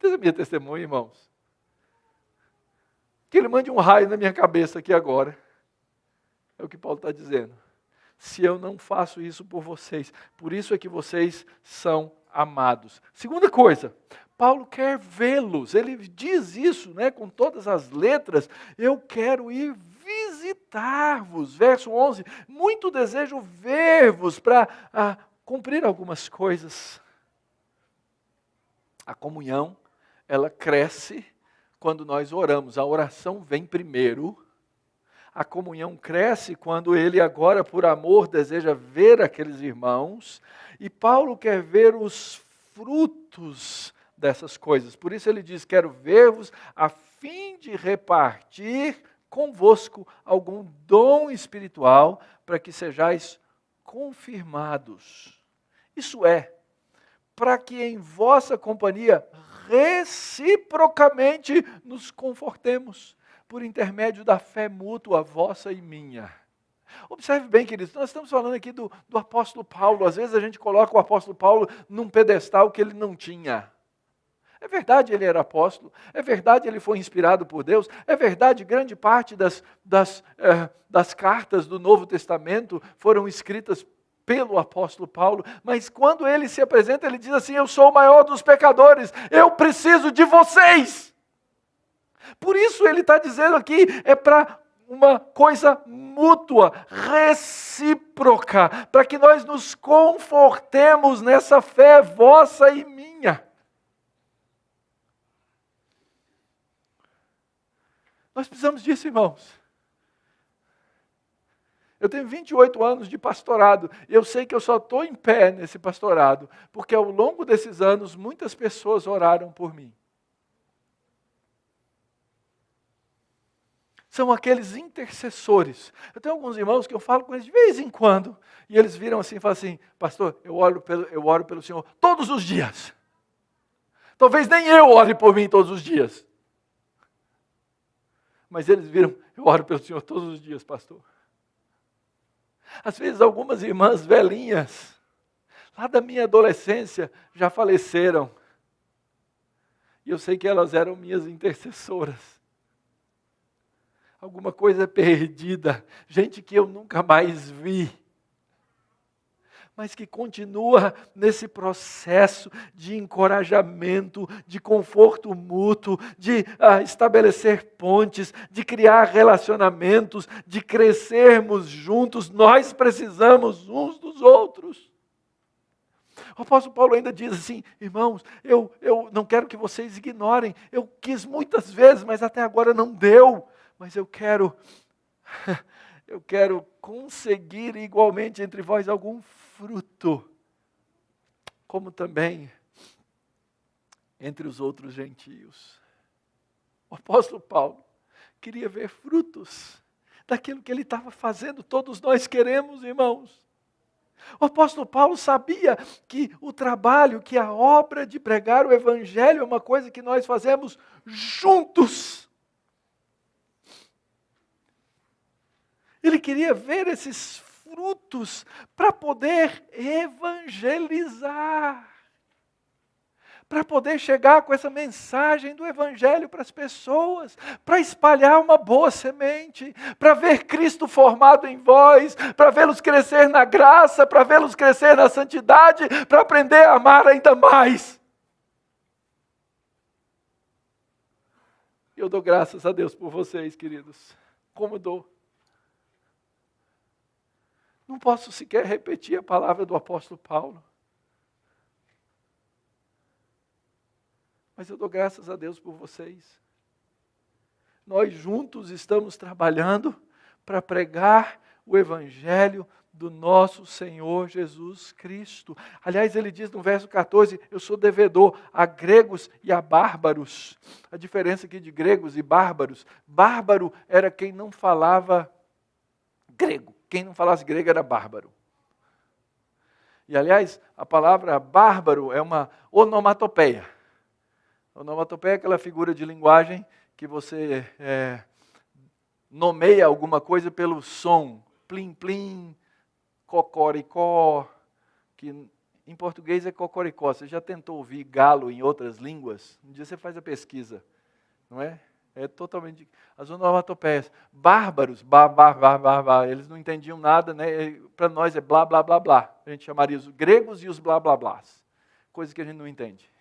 Deus é minha testemunha, irmãos. Que ele mande um raio na minha cabeça aqui agora. É o que Paulo está dizendo. Se eu não faço isso por vocês, por isso é que vocês são amados. Segunda coisa, Paulo quer vê-los. Ele diz isso, né, com todas as letras. Eu quero ir visitar-vos. Verso 11. Muito desejo ver-vos para cumprir algumas coisas. A comunhão, ela cresce quando nós oramos. A oração vem primeiro. A comunhão cresce quando ele agora, por amor, deseja ver aqueles irmãos. E Paulo quer ver os frutos dessas coisas. Por isso ele diz, quero ver-vos a fim de repartir convosco algum dom espiritual para que sejais confirmados. Isso é, para que em vossa companhia reciprocamente nos confortemos, por intermédio da fé mútua, vossa e minha. Observe bem, queridos, nós estamos falando aqui do apóstolo Paulo. Às vezes a gente coloca o apóstolo Paulo num pedestal que ele não tinha. É verdade, ele era apóstolo, é verdade, ele foi inspirado por Deus, é verdade, grande parte das cartas do Novo Testamento foram escritas pelo apóstolo Paulo, mas quando ele se apresenta, ele diz assim: eu sou o maior dos pecadores, eu preciso de vocês. Por isso ele está dizendo aqui, é para uma coisa mútua, recíproca, para que nós nos confortemos nessa fé vossa e minha. Nós precisamos disso, irmãos. Eu tenho 28 anos de pastorado, e eu sei que eu só estou em pé nesse pastorado, porque ao longo desses anos, muitas pessoas oraram por mim. São aqueles intercessores. Eu tenho alguns irmãos que eu falo com eles de vez em quando, e eles viram assim e falam assim: pastor, eu oro pelo Senhor todos os dias. Talvez nem eu ore por mim todos os dias. Mas eles viram: eu oro pelo Senhor todos os dias, pastor. Às vezes algumas irmãs velhinhas, lá da minha adolescência, já faleceram. E eu sei que elas eram minhas intercessoras. Alguma coisa perdida, gente que eu nunca mais vi, mas que continua nesse processo de encorajamento, de conforto mútuo, de estabelecer pontes, de criar relacionamentos, de crescermos juntos. Nós precisamos uns dos outros. O apóstolo Paulo ainda diz assim: irmãos, eu não quero que vocês ignorem, eu quis muitas vezes, mas até agora não deu, mas eu quero conseguir igualmente entre vós algum fruto, como também entre os outros gentios. O apóstolo Paulo queria ver frutos daquilo que ele estava fazendo. Todos nós queremos, irmãos. O apóstolo Paulo sabia que o trabalho, que a obra de pregar o evangelho é uma coisa que nós fazemos juntos. Ele queria ver esses frutos para poder evangelizar, para poder chegar com essa mensagem do evangelho para as pessoas, para espalhar uma boa semente, para ver Cristo formado em vós, para vê-los crescer na graça, para vê-los crescer na santidade, para aprender a amar ainda mais. Eu dou graças a Deus por vocês, queridos. Como dou. Não posso sequer repetir a palavra do apóstolo Paulo. Mas eu dou graças a Deus por vocês. Nós juntos estamos trabalhando para pregar o evangelho do nosso Senhor Jesus Cristo. Aliás, ele diz no verso 14, eu sou devedor a gregos e a bárbaros. A diferença aqui de gregos e bárbaros: bárbaro era quem não falava grego. Quem não falasse grego era bárbaro. E, aliás, a palavra bárbaro é uma onomatopeia. Onomatopeia é aquela figura de linguagem que você nomeia alguma coisa pelo som. Plim, plim, cocoricó, que em português é cocoricó. Você já tentou ouvir galo em outras línguas? Um dia você faz a pesquisa, não é? É totalmente... As onomatopeias. Bárbaros, eles não entendiam nada, né? Para nós é blá, blá, blá, blá. A gente chamaria os gregos e os blá, blá, blás. Coisa que a gente não entende.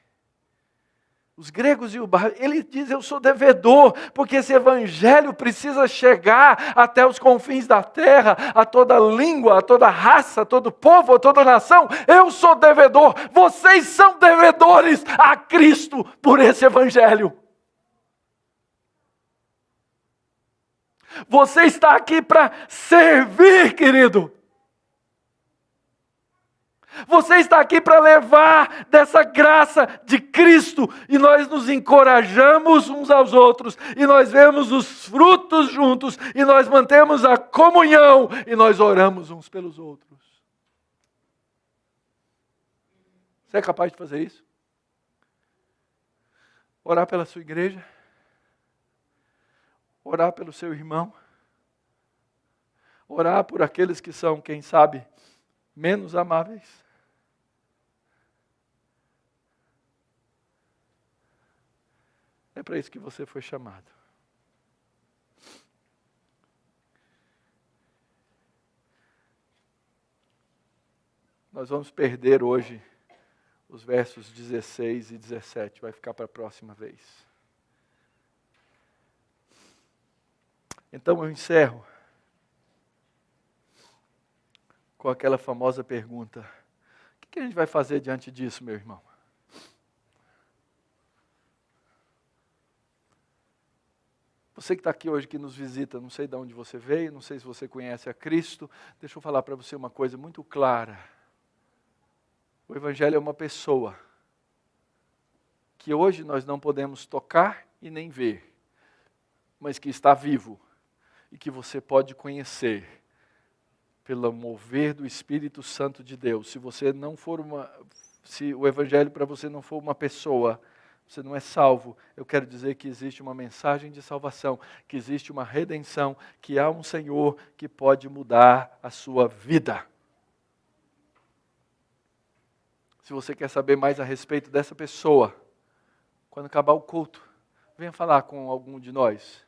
Os gregos e o bárbaro, ele diz: eu sou devedor, porque esse evangelho precisa chegar até os confins da terra, a toda língua, a toda raça, a todo povo, a toda nação. Eu sou devedor, vocês são devedores a Cristo por esse evangelho. Você está aqui para servir, querido. Você está aqui para levar dessa graça de Cristo. E nós nos encorajamos uns aos outros. E nós vemos os frutos juntos. E nós mantemos a comunhão. E nós oramos uns pelos outros. Você é capaz de fazer isso? Orar pela sua igreja? Orar pelo seu irmão? Orar por aqueles que são, quem sabe, menos amáveis? É para isso que você foi chamado. Nós vamos perder hoje os versos 16 e 17, vai ficar para a próxima vez. Então eu encerro com aquela famosa pergunta: o que a gente vai fazer diante disso, meu irmão? Você que está aqui hoje, que nos visita, não sei de onde você veio, não sei se você conhece a Cristo, deixa eu falar para você uma coisa muito clara. O Evangelho é uma pessoa que hoje nós não podemos tocar e nem ver, mas que está vivo e que você pode conhecer pelo mover do Espírito Santo de Deus. Se o Evangelho para você não for uma pessoa, você não é salvo. Eu quero dizer que existe uma mensagem de salvação, que existe uma redenção, que há um Senhor que pode mudar a sua vida. Se você quer saber mais a respeito dessa pessoa, quando acabar o culto, venha falar com algum de nós,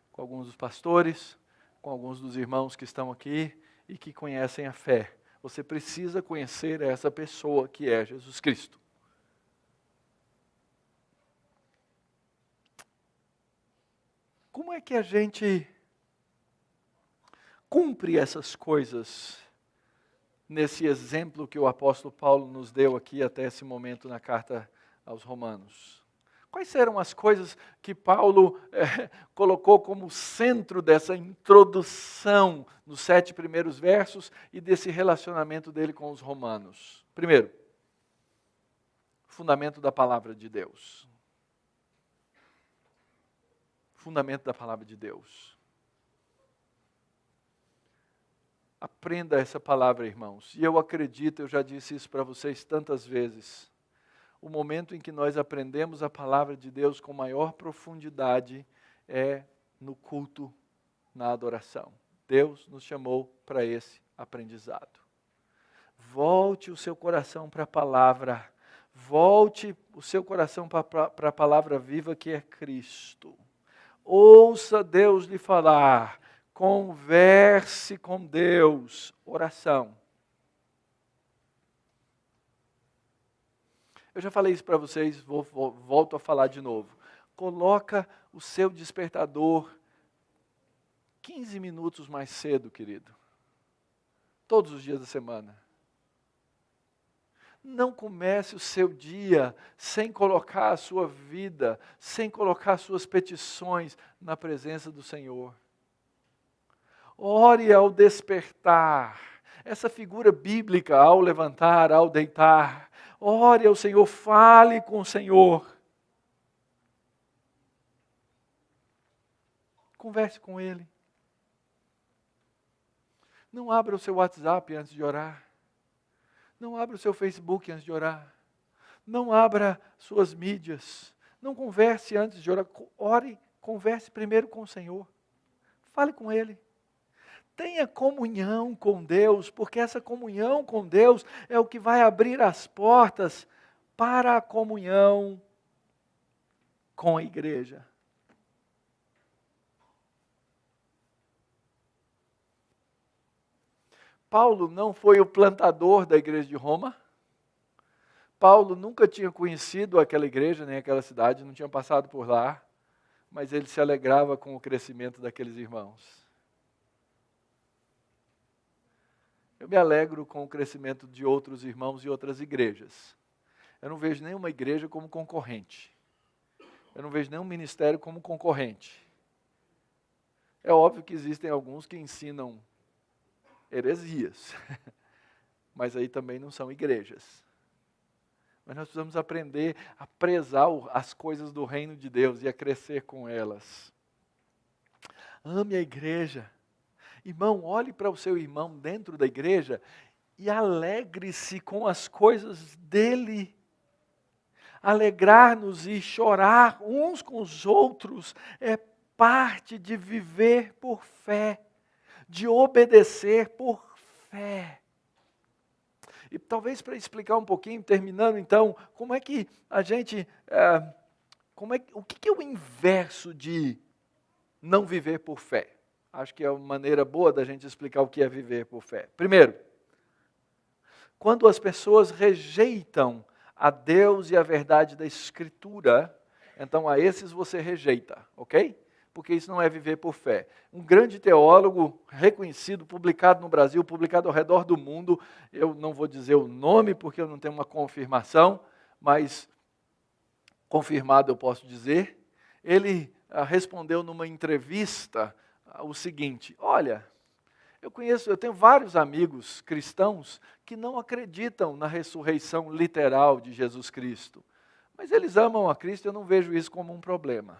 com alguns dos pastores, com alguns dos irmãos que estão aqui e que conhecem a fé. Você precisa conhecer essa pessoa que é Jesus Cristo. Como é que a gente cumpre essas coisas nesse exemplo que o apóstolo Paulo nos deu aqui até esse momento na carta aos Romanos? Quais eram as coisas que Paulo colocou como centro dessa introdução nos 7 primeiros versos e desse relacionamento dele com os romanos? Primeiro, fundamento da palavra de Deus. Fundamento da palavra de Deus. Aprenda essa palavra, irmãos. E eu acredito, eu já disse isso para vocês tantas vezes. O momento em que nós aprendemos a palavra de Deus com maior profundidade é no culto, na adoração. Deus nos chamou para esse aprendizado. Volte o seu coração para a palavra. Volte o seu coração para a palavra viva que é Cristo. Ouça Deus lhe falar. Converse com Deus. Oração. Eu já falei isso para vocês, volto a falar de novo. Coloca o seu despertador 15 minutos mais cedo, querido. Todos os dias da semana. Não comece o seu dia sem colocar a sua vida, sem colocar suas petições na presença do Senhor. Ore ao despertar. Essa figura bíblica, ao levantar, ao deitar. Ore ao Senhor, fale com o Senhor. Converse com Ele. Não abra o seu WhatsApp antes de orar. Não abra o seu Facebook antes de orar. Não abra suas mídias. Não converse antes de orar. Ore, converse primeiro com o Senhor. Fale com Ele. Tenha comunhão com Deus, porque essa comunhão com Deus é o que vai abrir as portas para a comunhão com a igreja. Paulo não foi o plantador da igreja de Roma. Paulo nunca tinha conhecido aquela igreja, nem aquela cidade, não tinha passado por lá, mas ele se alegrava com o crescimento daqueles irmãos. Eu me alegro com o crescimento de outros irmãos e outras igrejas. Eu não vejo nenhuma igreja como concorrente. Eu não vejo nenhum ministério como concorrente. É óbvio que existem alguns que ensinam heresias, mas aí também não são igrejas. Mas nós precisamos aprender a prezar as coisas do reino de Deus e a crescer com elas. Ame a igreja. Irmão, olhe para o seu irmão dentro da igreja e alegre-se com as coisas dele. Alegrar-nos e chorar uns com os outros é parte de viver por fé, de obedecer por fé. E talvez para explicar um pouquinho, terminando então, como é que a gente, o que é o inverso de não viver por fé? Acho que é uma maneira boa da gente explicar o que é viver por fé. Primeiro, quando as pessoas rejeitam a Deus e a verdade da Escritura, então a esses você rejeita, ok? Porque isso não é viver por fé. Um grande teólogo reconhecido, publicado no Brasil, publicado ao redor do mundo, eu não vou dizer o nome porque eu não tenho uma confirmação, mas confirmado eu posso dizer, ele respondeu numa entrevista o seguinte: olha, eu tenho vários amigos cristãos que não acreditam na ressurreição literal de Jesus Cristo, mas eles amam a Cristo e eu não vejo isso como um problema.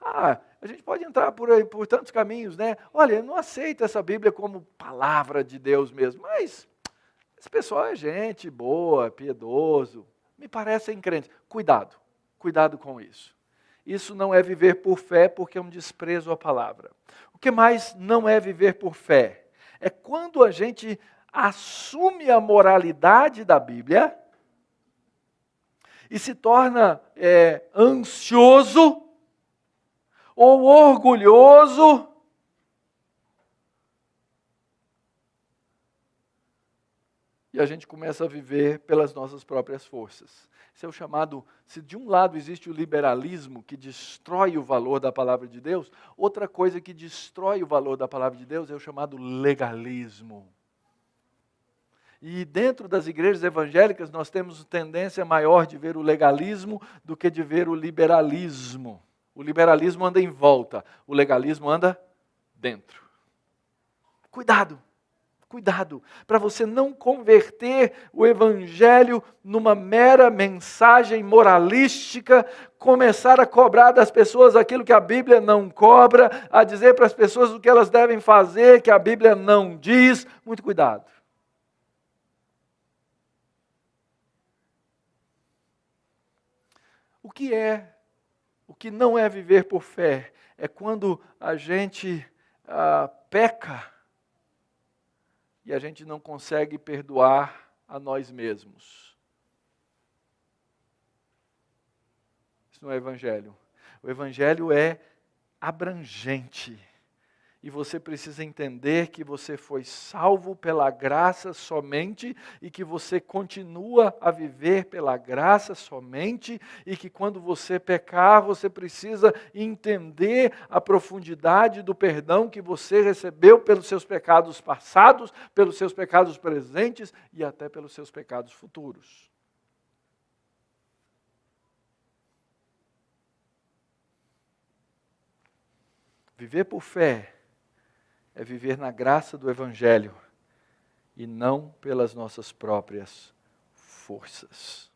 A gente pode entrar por tantos caminhos, né? Olha, eu não aceito essa Bíblia como palavra de Deus mesmo, mas esse pessoal é gente boa, piedoso, me parecem crentes. Cuidado com isso. Isso não é viver por fé, porque é um desprezo à palavra. O que mais não é viver por fé? É quando a gente assume a moralidade da Bíblia e se torna ansioso ou orgulhoso e a gente começa a viver pelas nossas próprias forças. Esse é o chamado, se de um lado existe o liberalismo que destrói o valor da palavra de Deus, outra coisa que destrói o valor da palavra de Deus é o chamado legalismo. E dentro das igrejas evangélicas nós temos tendência maior de ver o legalismo do que de ver o liberalismo. O liberalismo anda em volta, o legalismo anda dentro. Cuidado, para você não converter o evangelho numa mera mensagem moralística, começar a cobrar das pessoas aquilo que a Bíblia não cobra, a dizer para as pessoas o que elas devem fazer, que a Bíblia não diz. Muito cuidado. O que não é viver por fé é quando a gente peca e a gente não consegue perdoar a nós mesmos. Isso não é evangelho. O evangelho é abrangente. E você precisa entender que você foi salvo pela graça somente e que você continua a viver pela graça somente e que quando você pecar, você precisa entender a profundidade do perdão que você recebeu pelos seus pecados passados, pelos seus pecados presentes e até pelos seus pecados futuros. Viver por fé é viver na graça do Evangelho e não pelas nossas próprias forças.